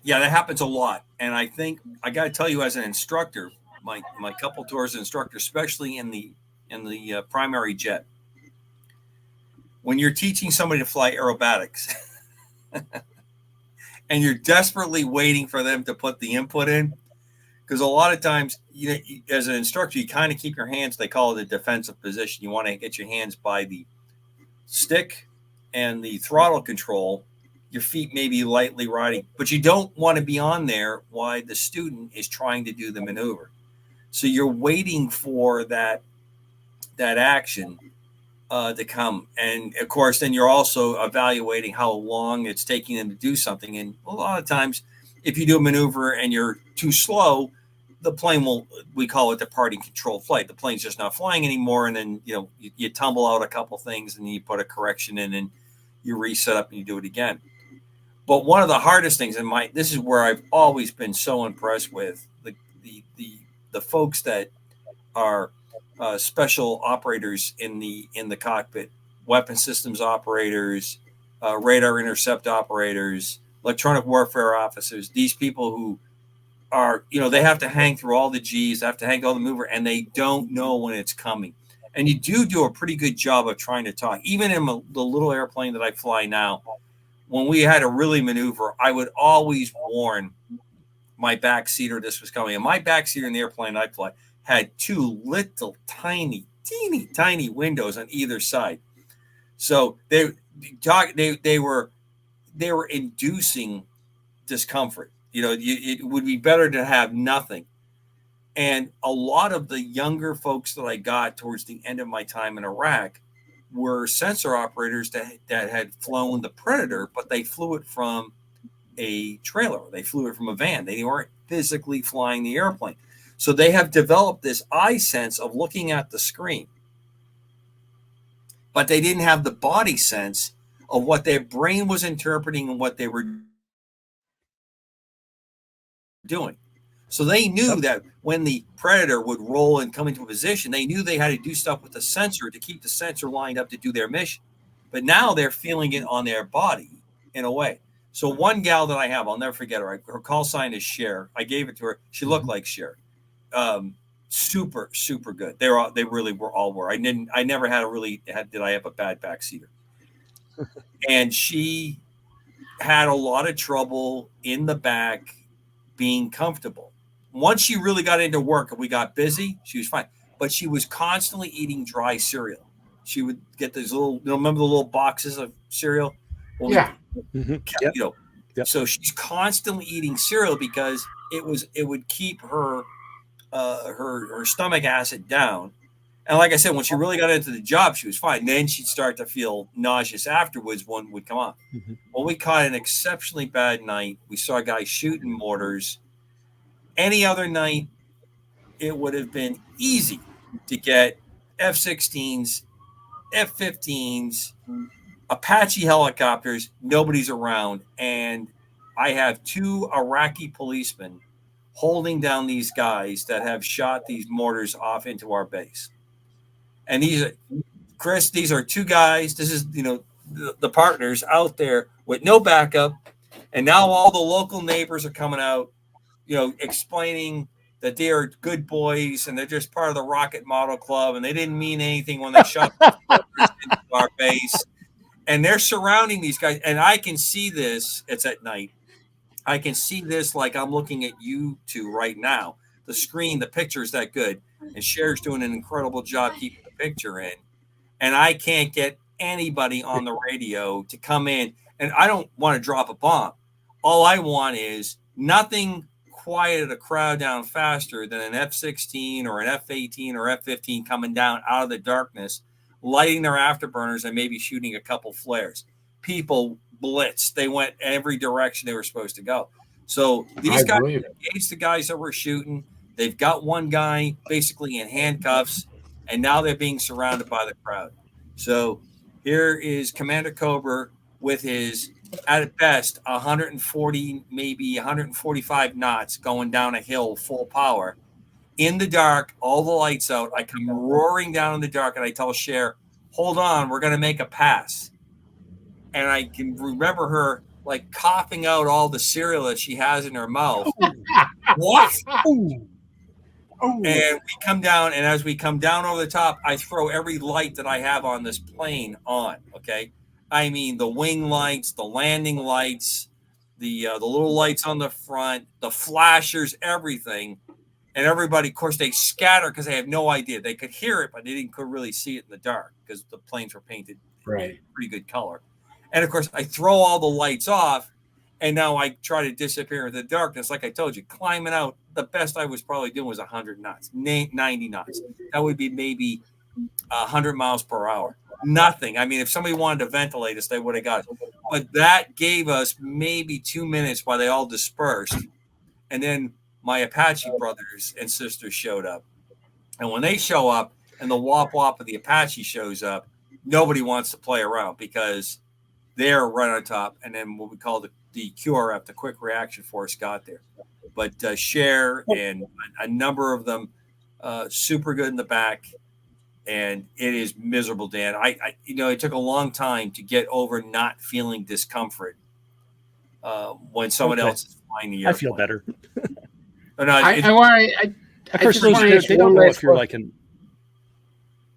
Yeah, that happens a lot, and I think I got to tell you, as an instructor, my couple tours as an instructor, especially in the primary jet, when you're teaching somebody to fly aerobatics, and you're desperately waiting for them to put the input in, because a lot of times, as an instructor, you kind of keep your hands. They call it a defensive position. You want to get your hands by the stick and the throttle control. Your feet may be lightly riding, but you don't want to be on there while the student is trying to do the maneuver. So you're waiting for that action to come. And of course, then you're also evaluating how long it's taking them to do something. And a lot of times, if you do a maneuver and you're too slow, the plane we call it departing controlled flight. The plane's just not flying anymore. And then, you tumble out a couple things and you put a correction in and you reset up and you do it again. But one of the hardest things this is where I've always been so impressed with the folks that are special operators in the cockpit, weapon systems operators, radar intercept operators, electronic warfare officers. These people who are, they have to hang through all the G's, they have to hang all the mover, and they don't know when it's coming. And you do a pretty good job of trying to talk. Even in the little airplane that I fly now, when we had to really maneuver, I would always warn my backseater this was coming. And my backseater in the airplane I fly had two little tiny, teeny tiny windows on either side. So they were inducing discomfort. It would be better to have nothing. And a lot of the younger folks that I got towards the end of my time in Iraq were sensor operators that had flown the Predator, but they flew it from a trailer. They flew it from a van. They weren't physically flying the airplane. So they have developed this eye sense of looking at the screen, but they didn't have the body sense of what their brain was interpreting and what they were doing. So they knew that when the Predator would roll and come into a position, they knew they had to do stuff with the sensor to keep the sensor lined up to do their mission. But now they're feeling it on their body in a way. So one gal that I have, I'll never forget her. Her call sign is Cher. I gave it to her. She looked like Cher. Super, super good. They really were all were. I never did I have a bad backseater. And she had a lot of trouble in the back being comfortable. Once she really got into work and we got busy, she was fine. But she was constantly eating dry cereal. She would get these remember the little boxes of cereal? Well, yeah. Yep. So she's constantly eating cereal because it would keep her stomach acid down. And like I said, when she really got into the job, she was fine. Then she'd start to feel nauseous afterwards. One would come on. Mm-hmm. Well, we caught an exceptionally bad night. We saw a guy shooting mortars. Any other night, it would have been easy to get F-16s, F-15s, Apache helicopters. Nobody's around. And I have two Iraqi policemen holding down these guys that have shot these mortars off into our base. And these are two guys. This is, the partners out there with no backup. And now all the local neighbors are coming out, explaining that they are good boys and they're just part of the Rocket Model Club. And they didn't mean anything when they shot the mortars into our base. And they're surrounding these guys. And I can see this. It's at night. I can see this like I'm looking at you two right now. The screen, the picture is that good. And Cher's doing an incredible job keeping the picture in. And I can't get anybody on the radio to come in, and I don't want to drop a bomb. All I want is nothing quiet a crowd down faster than an F-16 or an F-18 or F-15 coming down out of the darkness, lighting their afterburners and maybe shooting a couple flares. People blitzed. They went every direction they were supposed to go. So these guys engaged the guys that were shooting. They've got one guy basically in handcuffs, and now they're being surrounded by the crowd. So here is Commander Cobra with his, at best, 140, maybe 145 knots going down a hill full power. In the dark, all the lights out. I come roaring down in the dark, and I tell Cher, hold on, we're going to make a pass. And I can remember her like coughing out all the cereal that she has in her mouth. What? And we come down, and as we come down over the top, I throw every light that I have on this plane on, okay? I mean, the wing lights, the landing lights, the little lights on the front, the flashers, everything. And everybody, of course, they scatter because they have no idea. They could hear it, but they could really see it in the dark because the planes were painted pretty good color. And, of course, I throw all the lights off, and now I try to disappear in the darkness. Like I told you, climbing out, the best I was probably doing was 100 knots, 90 knots. That would be maybe 100 miles per hour. Nothing. I mean, if somebody wanted to ventilate us, they would have got it. But that gave us maybe 2 minutes while they all dispersed. And then my Apache brothers and sisters showed up. And when they show up and the wop wop of the Apache shows up, nobody wants to play around because they're right on top. And then what we call the QRF, the Quick Reaction Force, got there. But Cher and a number of them super good in the back. And it is miserable, Dan. I it took a long time to get over not feeling discomfort when someone else is flying the airplane. I feel better. Of course, they don't know if you're like an.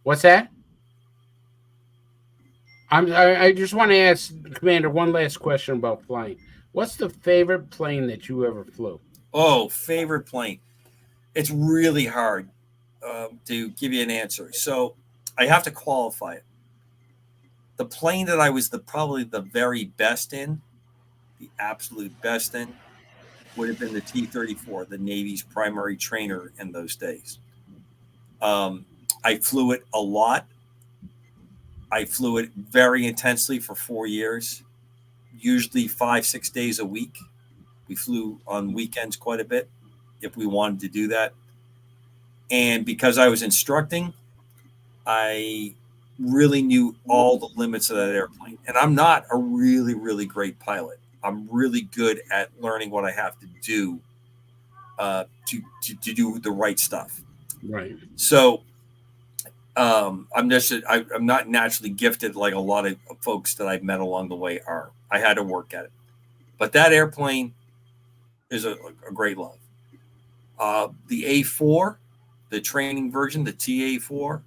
What's that? I just want to ask Commander one last question about flying. What's the favorite plane that you ever flew? Oh, favorite plane. It's really hard to give you an answer. So I have to qualify it. The plane that I was probably the very best in, the absolute best in, would have been the T-34, the Navy's primary trainer in those days. I flew it a lot. I flew it very intensely for 4 years, usually 5-6 days a week. We flew on weekends quite a bit if we wanted to do that. And because I was instructing, I really knew all the limits of that airplane. And I'm not a really, really great pilot. I'm really good at learning what I have to do to do the right stuff. Right. So I'm not naturally gifted like a lot of folks that I've met along the way are. I had to work at it. But that airplane is a great love. The A4, the training version, the TA4,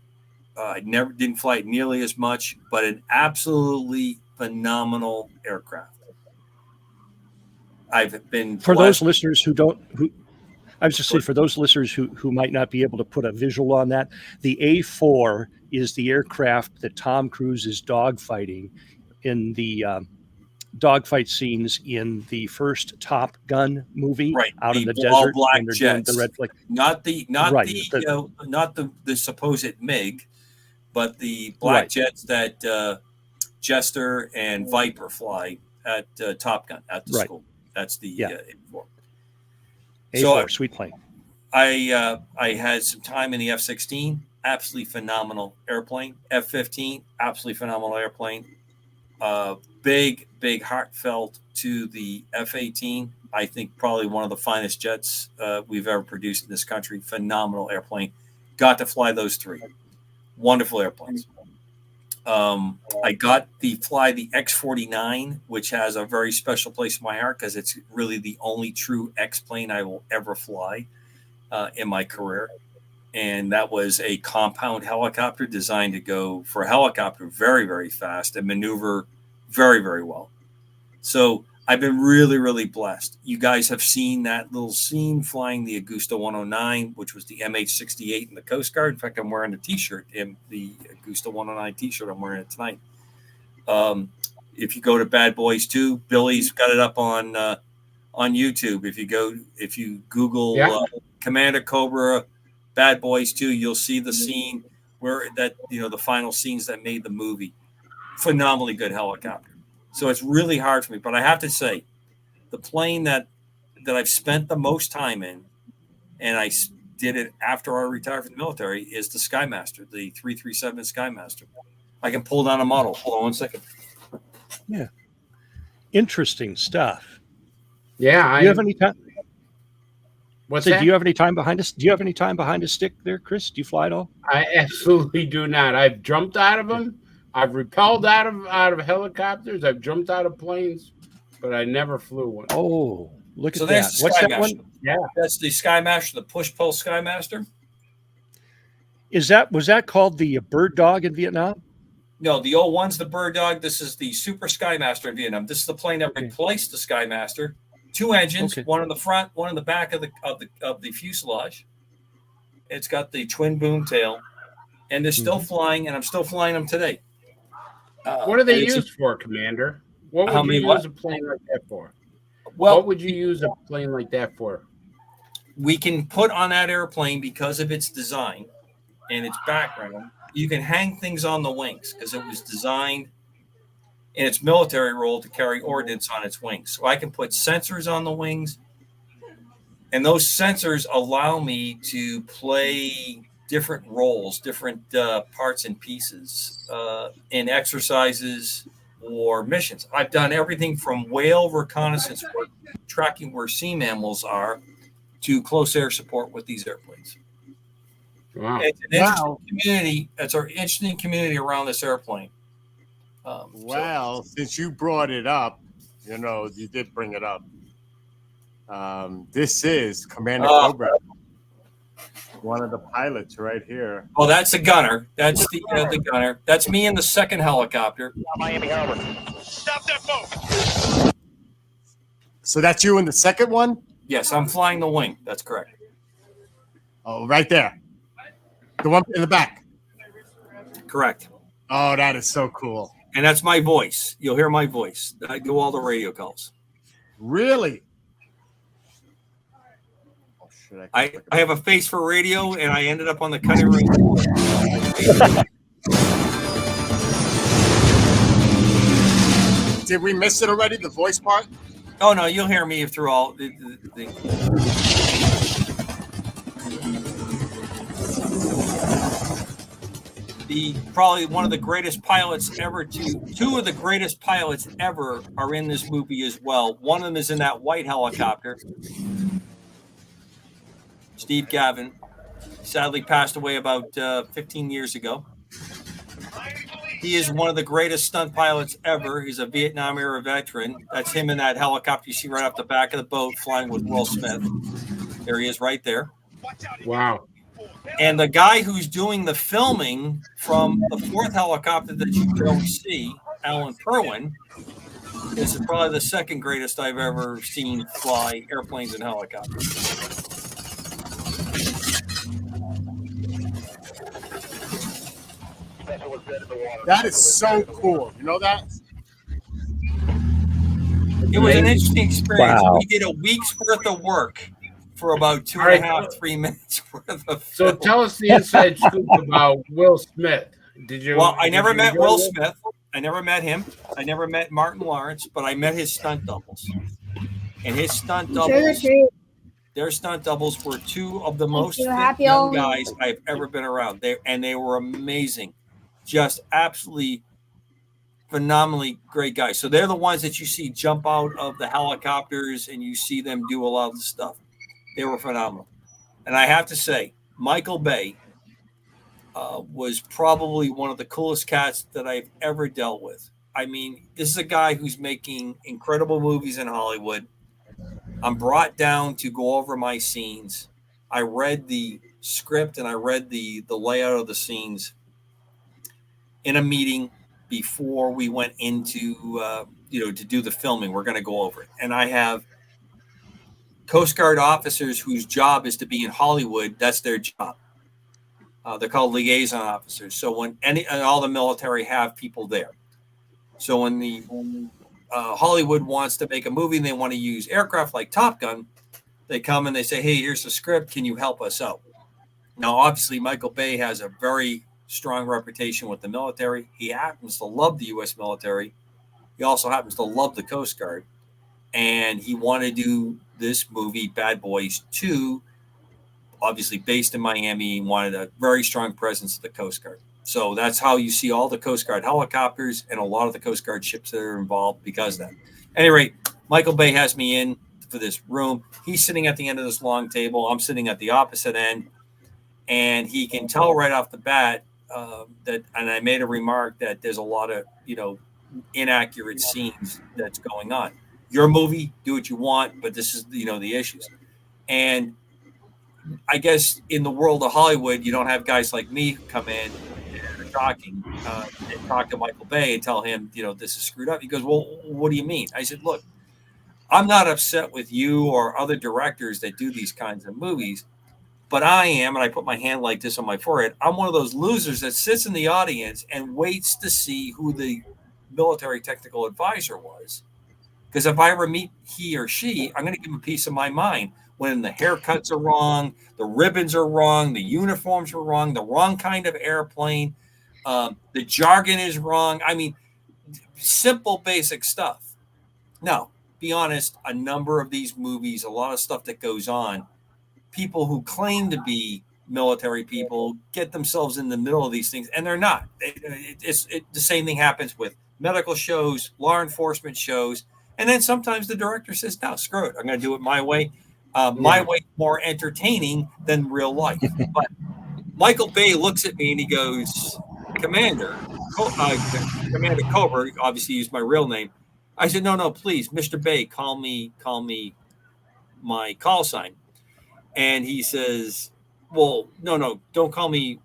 I didn't fly it nearly as much, but an absolutely phenomenal aircraft. I've been for those listeners who I was just saying, for those listeners who might not be able to put a visual on that, the A4 is the aircraft that Tom Cruise is dogfighting in the dogfight scenes in the first Top Gun movie, right, out in the desert when they're doing the red flag. Not the supposed MiG, but the black jets that Jester and Viper fly at Top Gun at the school. That's the A4. A4, sweet plane. I had some time in the F-16, absolutely phenomenal airplane. F-15, absolutely phenomenal airplane. Big heartfelt to the F-18. I think probably one of the finest jets we've ever produced in this country. Phenomenal airplane. Got to fly those three. Wonderful airplanes. I got to fly the X-49, which has a very special place in my heart because it's really the only true X plane I will ever fly in my career. And that was a compound helicopter designed to go for a helicopter very, very fast and maneuver very, very well. So I've been really, really blessed. You guys have seen that little scene flying the Augusta 109, which was the MH-68 in the Coast Guard. In fact, I'm wearing a T-shirt, in the Augusta 109 T-shirt. I'm wearing it tonight. If you go to Bad Boys 2, Billy's got it up on YouTube. If you Google Commander Cobra, Bad Boys 2, you'll see the scene where the final scenes that made the movie. Phenomenally good helicopter. So it's really hard for me, but I have to say, the plane that I've spent the most time in, and I did it after I retired from the military, is the Skymaster, the 337 Skymaster. I can pull down a model. Hold on 1 second. Yeah. Interesting stuff. Yeah. Do you have any time? What's that? Do you have any time behind us? Do you have any time behind a stick there, Chris? Do you fly at all? I absolutely do not. I've jumped out of them. I've repelled out of helicopters. I've jumped out of planes, but I never flew one. Oh, look at that. What's that one? Yeah. That's the Skymaster, the push-pull Skymaster. Was that called the Bird Dog in Vietnam? No, the old one's the Bird Dog. This is the Super Skymaster in Vietnam. This is the plane that replaced the Skymaster. 2 engines, one in the front, one in the back of the fuselage. It's got the twin boom tail, and they're still flying, and I'm still flying them today. What are they used for, Commander? What would you use a plane like that for? Well, what would you use a plane like that for? We can put on that airplane, because of its design and its background, you can hang things on the wings, because it was designed in its military role to carry ordnance on its wings. So I can put sensors on the wings, and those sensors allow me to play different roles, different parts and pieces in exercises or missions. I've done everything from whale reconnaissance work, tracking where sea mammals are, to close air support with these airplanes. Wow. It's an interesting community. It's our interesting community around this airplane. Since you brought it up, you did bring it up. This is Commander Cobra, one of the pilots right here. Oh, that's the gunner. That's the gunner. That's me in the second helicopter. Miami Harbor. Stop that boat. So that's you in the second one? Yes, I'm flying the wing. That's correct. Oh, right there. The one in the back. Correct. Oh, that is so cool. And that's my voice. You'll hear my voice. I do all the radio calls. Really? Oh, shit, I have a face for radio, and I ended up on the cutting ring. Did we miss it already, the voice part? Oh, no, you'll hear me through all the probably one of the greatest pilots ever. Two of the greatest pilots ever are in this movie as well. One of them is in that white helicopter. Steve Gavin sadly passed away about 15 years ago. He is one of the greatest stunt pilots ever. He's a Vietnam era veteran. That's him in that helicopter you see right off the back of the boat flying with Will Smith. There he is right there. Wow. And the guy who's doing the filming from the fourth helicopter that you don't see, Alan Perwin, is probably the second greatest I've ever seen fly airplanes and helicopters. That is so cool. You know that? It was an interesting experience. Wow. We did a week's worth of work for about 2.5-3 minutes worth of So film. tell us the inside scoop about Will Smith. Well, I never met Will Smith. I never met him. I never met Martin Lawrence, but I met his stunt doubles. And his stunt doubles, their stunt doubles were two of the most fit young guys I've ever been around. They were amazing. Just absolutely phenomenally great guys. So they're the ones that you see jump out of the helicopters and you see them do a lot of the stuff. They were phenomenal. And I have to say, Michael Bay was probably one of the coolest cats that I've ever dealt with. I mean, this is a guy who's making incredible movies in Hollywood. I'm brought down to go over my scenes. I read the script and I read the layout of the scenes in a meeting before we went into, to do the filming. We're going to go over it. And I have Coast Guard officers whose job is to be in Hollywood. That's their job. They're called liaison officers. So when all the military have people there. So when the Hollywood wants to make a movie and they want to use aircraft like Top Gun, they come and they say, hey, here's the script. Can you help us out? Now, obviously, Michael Bay has a very strong reputation with the military. He happens to love the U.S. military. He also happens to love the Coast Guard. And he wanted to do this movie, Bad Boys 2, obviously based in Miami. He wanted a very strong presence of the Coast Guard. So that's how you see all the Coast Guard helicopters and a lot of the Coast Guard ships that are involved because of that. At any rate, Michael Bay has me in for this room. He's sitting at the end of this long table. I'm sitting at the opposite end. And he can tell right off the bat that, and I made a remark that there's a lot of, inaccurate scenes that's going on. Your movie, do what you want, but this is, the issues. And I guess in the world of Hollywood, you don't have guys like me come in and talking and talk to Michael Bay and tell him, this is screwed up. He goes, well, what do you mean? I said, look, I'm not upset with you or other directors that do these kinds of movies. But I am, and I put my hand like this on my forehead, I'm one of those losers that sits in the audience and waits to see who the military technical advisor was. Because if I ever meet he or she, I'm going to give them a piece of my mind when the haircuts are wrong, the ribbons are wrong, the uniforms are wrong, the wrong kind of airplane, the jargon is wrong. I mean, simple, basic stuff. Now, be honest, a number of these movies, a lot of stuff that goes on, people who claim to be military people get themselves in the middle of these things, and they're not. The same thing happens with medical shows, law enforcement shows, and then sometimes the director says, no, screw it. I'm going to do it my way. My way more entertaining than real life. But Michael Bay looks at me and he goes, Commander Cobra, obviously used my real name. I said, no, please, Mr. Bay, call me my call sign. And he says, well, no, don't call me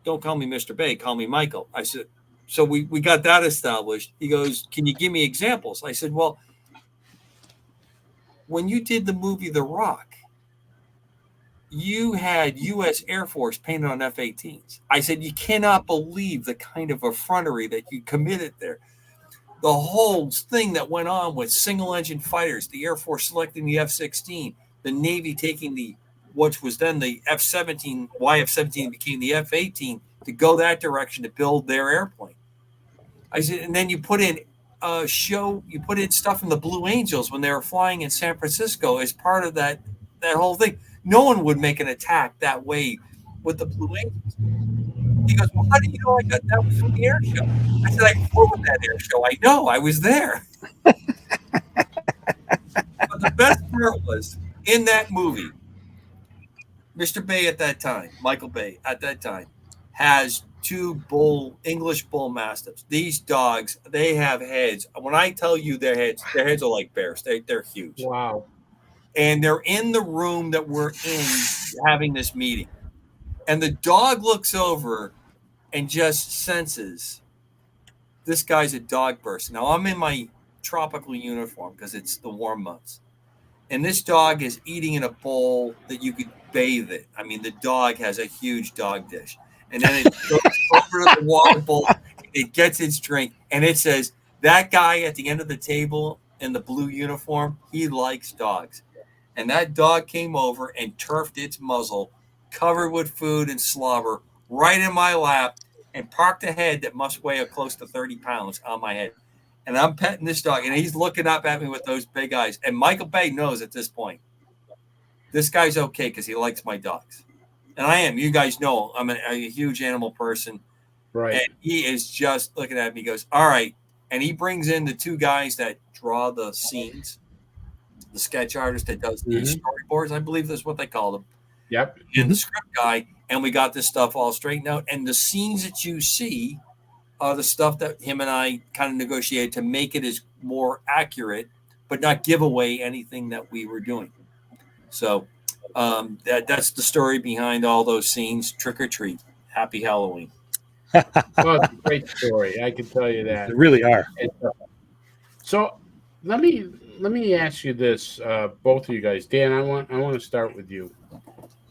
Mr. Bay, call me Michael. I said, so we got that established. He goes, can you give me examples? I said, well, when you did the movie The Rock, you had U.S. Air Force painted on F-18s. I said, you cannot believe the kind of effrontery that you committed there. The whole thing that went on with single engine fighters, the Air Force selecting the F-16, the Navy taking which was then the F-17, YF-17 became the F-18 to go that direction to build their airplane. I said, and then you put in stuff in the Blue Angels when they were flying in San Francisco as part of that whole thing. No one would make an attack that way with the Blue Angels. He goes, well, how do you know I got that was from the air show? I said, I flew with that air show. I know, I was there. But the best part was, in that movie, Mr. Bay at that time, Michael Bay at that time, has two English bull mastiffs. These dogs, they have heads. When I tell you their heads are like bears. They're huge. Wow. And they're in the room that we're in having this meeting. And the dog looks over and just senses this guy's a dog person. Now, I'm in my tropical uniform because it's the warm months. And this dog is eating in a bowl that you could bathe in. I mean, the dog has a huge dog dish. And then it goes over to the water bowl. It gets its drink. And it says, that guy at the end of the table in the blue uniform, he likes dogs. And that dog came over and turfed its muzzle, covered with food and slobber, right in my lap, and parked a head that must weigh close to 30 pounds on my head. And I'm petting this dog, and he's looking up at me with those big eyes. And Michael Bay knows at this point, this guy's okay because he likes my dogs. And I am. You guys know I'm a huge animal person. Right. And he is just looking at me. He goes, all right. And he brings in the two guys that draw the scenes, the sketch artist that does the storyboards. I believe that's what they call them. Yep. And the script guy. And we got this stuff all straightened out. And the scenes that you see are the stuff that him and I kind of negotiated to make it as more accurate, but not give away anything that we were doing. So that's the story behind all those scenes. Trick or treat. Happy Halloween. Well, it's a great story. I can tell you that. They really are. So let me ask you this, both of you guys. Dan, I want to start with you.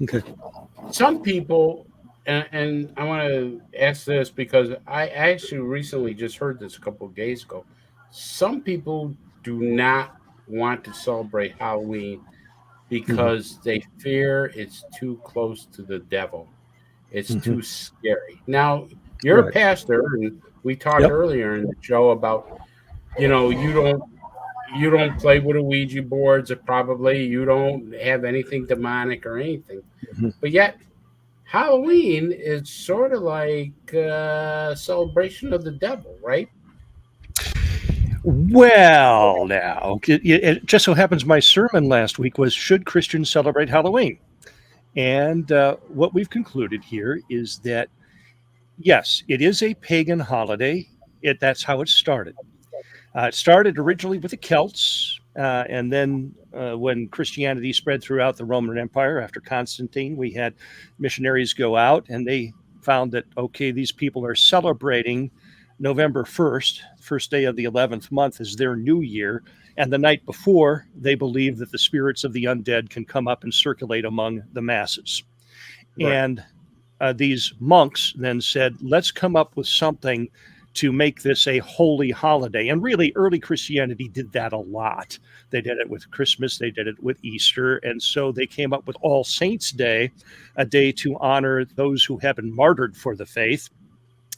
Okay. Some people and I want to ask this because I actually recently just heard this a couple of days ago. Some people do not want to celebrate Halloween because they fear it's too close to the devil. It's too scary. Now, you're a Right. pastor, and we talked Yep. earlier in the show about, you don't play with Ouija boards, or probably you don't have anything demonic or anything. But yet, Halloween is sort of like a celebration of the devil, right? Well, now, it just so happens my sermon last week was, should Christians celebrate Halloween? And what we've concluded here is that, yes, it is a pagan holiday. That's how it started. It started originally with the Celts, and then when Christianity spread throughout the Roman Empire after Constantine, we had missionaries go out, and they found that, okay, these people are celebrating November 1st, first day of the 11th month, as their new year. And the night before, they believe that the spirits of the undead can come up and circulate among the masses. Right. And these monks then said, let's come up with something to make this a holy holiday. And really, early Christianity did that a lot. They did it with Christmas, they did it with Easter. And so they came up with All Saints' Day, a day to honor those who have been martyred for the faith.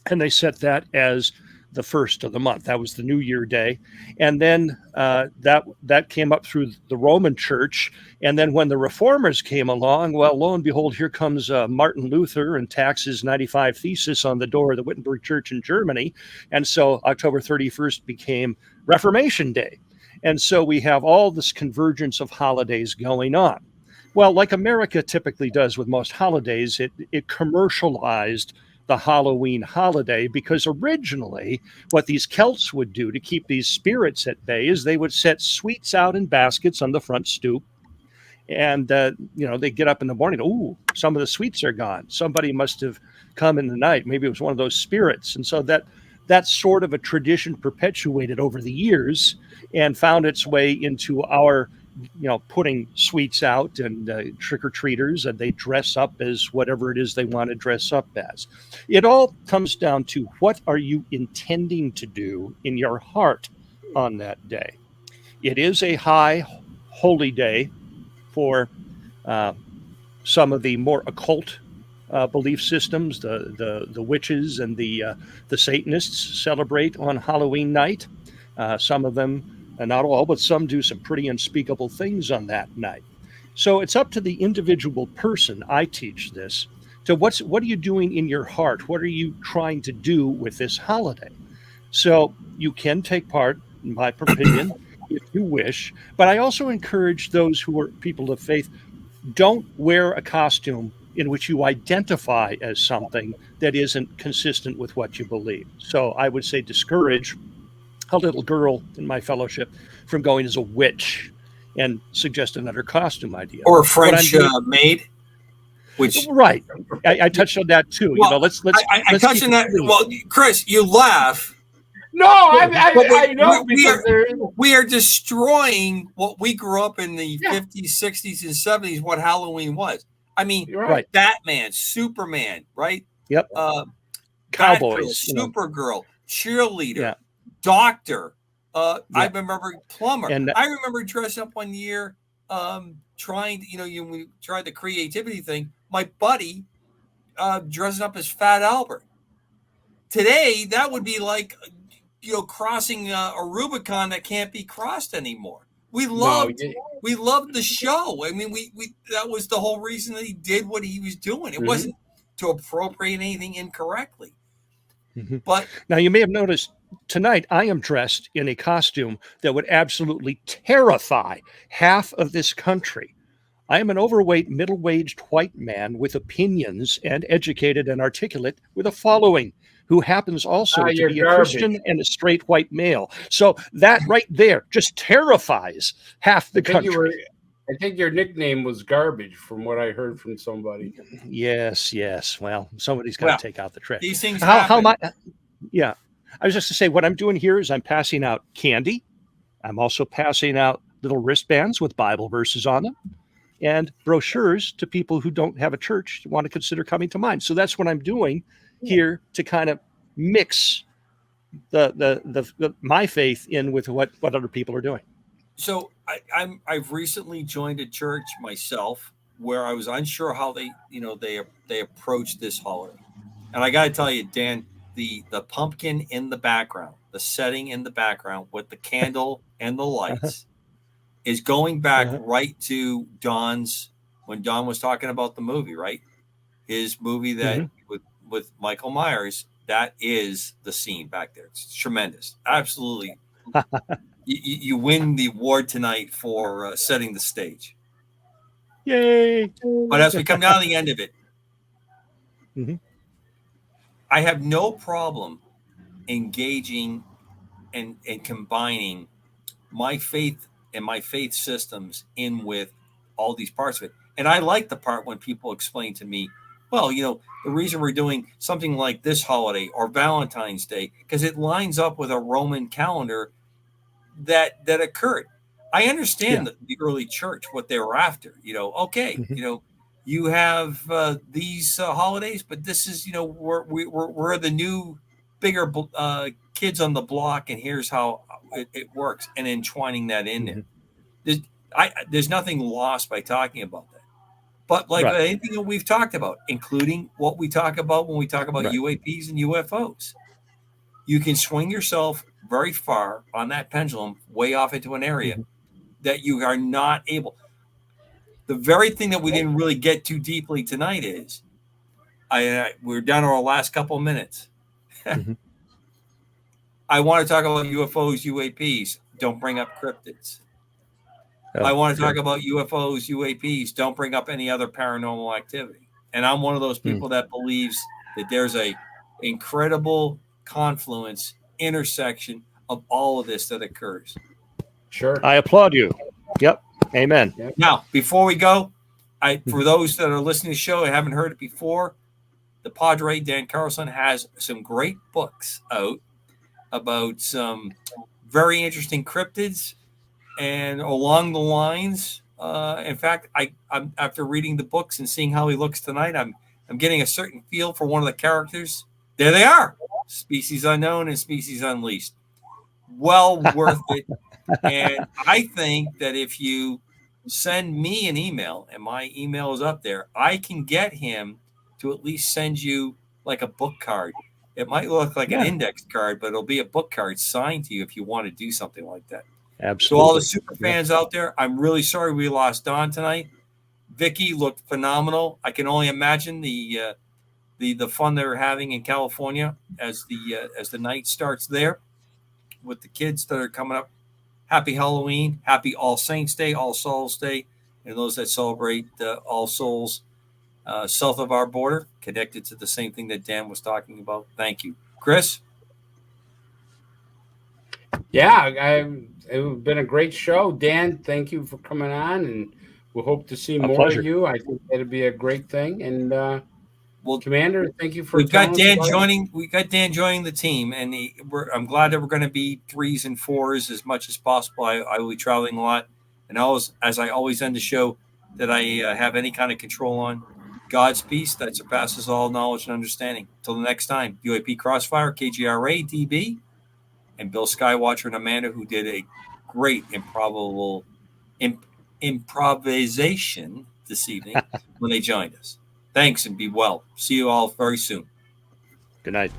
And they set that as the first of the month. That was the New Year Day. And then that came up through the Roman Church. And then when the Reformers came along, well, lo and behold, here comes Martin Luther and tacks his 95 Thesis on the door of the Wittenberg Church in Germany. And so October 31st became Reformation Day. And so we have all this convergence of holidays going on. Well, like America typically does with most holidays, it commercialized the Halloween holiday, because originally what these Celts would do to keep these spirits at bay is they would set sweets out in baskets on the front stoop. And, they get up in the morning, ooh, some of the sweets are gone. Somebody must have come in the night. Maybe it was one of those spirits. And so that's sort of a tradition perpetuated over the years and found its way into our putting sweets out, and trick-or-treaters, and they dress up as whatever it is they want to dress up as. It all comes down to, what are you intending to do in your heart on that day? It is a high holy day for some of the more occult belief systems. The witches and the Satanists celebrate on Halloween night. Some of them, not all, but some do some pretty unspeakable things on that night. So it's up to the individual person, I teach this, to what are you doing in your heart? What are you trying to do with this holiday? So you can take part, in my opinion, if you wish, but I also encourage those who are people of faith, don't wear a costume in which you identify as something that isn't consistent with what you believe. So I would say discourage a little girl in my fellowship from going as a witch and suggest another costume idea. Or a French maid. Which, right. I touched on that too. Well, let's touched on that. Well, Chris, you laugh. No, I know, we are destroying what we grew up in the 50s, 60s, and 70s, what Halloween was. I mean, right. Batman, Superman, right? Yep. Cowboys, Supergirl, cheerleader, doctor. I remember plumber. And I remember dressing up one year, trying, we tried the creativity thing. My buddy dressing up as Fat Albert. Today, that would be like, crossing a Rubicon that can't be crossed anymore. We loved the show. I mean, we that was the whole reason that he did what he was doing. It wasn't to appropriate anything incorrectly. Mm-hmm. But now you may have noticed tonight I am dressed in a costume that would absolutely terrify half of this country. I am an overweight, middle-aged white man with opinions and educated and articulate with a following, who happens also to be a Christian and a straight white male. So that right there just terrifies half the country. I think your nickname was Garbage, from what I heard from somebody. Yes. Well, somebody's got to take out the trash. These things happen. How am I? Yeah. I was just to say, what I'm doing here is I'm passing out candy. I'm also passing out little wristbands with Bible verses on them. and brochures to people who don't have a church want to consider coming to mine. So that's what I'm doing here to kind of mix the my faith in with what other people are doing. So I've recently joined a church myself where I was unsure how they approach this holiday, and I got to tell you, Dan, the pumpkin in the background, the setting in the background with the candle and the lights is going back right to Don's, when Don was talking about the movie, right? His movie that with Michael Myers, that is the scene back there. It's tremendous. Absolutely. You win the award tonight for setting the stage. Yay. But as we come down to the end of it, I have no problem engaging and combining my faith and my faith systems in with all these parts of it. And I like the part when people explain to me, well, the reason we're doing something like this holiday or Valentine's Day, because it lines up with a Roman calendar that occurred. I understand the early church, what they were after, you have these holidays, but this is, we're the new bigger kids on the block, and here's how it works, and entwining that in there. There's nothing lost by talking about that. But like anything that we've talked about, including what we talk about when we talk about UAPs and UFOs, you can swing yourself very far on that pendulum, way off into an area that you are not able. The very thing that we didn't really get too deeply tonight is, we're down to our last couple of minutes. I want to talk about UFOs, UAPs. Don't bring up cryptids. I want to talk about UFOs, UAPs. Don't bring up any other paranormal activity. And I'm one of those people that believes that there's a incredible confluence, intersection of all of this that occurs. Sure. I applaud you. Yep. Amen. Now, before we go, for those that are listening to the show and haven't heard it before, the Padre Dan Carlson has some great books out about some very interesting cryptids, and along the lines. In fact, I'm after reading the books and seeing how he looks tonight, I'm getting a certain feel for one of the characters. There they are, Species Unknown and Species Unleashed. Well worth it. And I think that if you send me an email, and my email is up there, I can get him to at least send you like a book card. It might look like an index card, but it'll be a book card signed to you if you want to do something like that. Absolutely. So all the super fans out there, I'm really sorry we lost Don tonight. Vicky looked phenomenal. I can only imagine the fun they're having in California as the night starts there with the kids that are coming up. Happy Halloween, happy All Saints Day, All Souls Day, and those that celebrate All Souls south of our border, connected to the same thing that Dan was talking about. Thank you, Chris. Yeah, it's been a great show, Dan. Thank you for coming on, and we'll hope to see more pleasure. of you. I think that'll be a great thing. And Commander, thank you for. We've got Dan joining. We got Dan joining the team, and I'm glad that we're going to be 3s and 4s as much as possible. I will be traveling a lot, and as I always end the show, that I have any kind of control on. God's peace that surpasses all knowledge and understanding. Till the next time, UAP Crossfire, KGRA, DB, and Bill Skywatcher and Amanda, who did a great improvisation this evening when they joined us. Thanks, and be well. See you all very soon. Good night.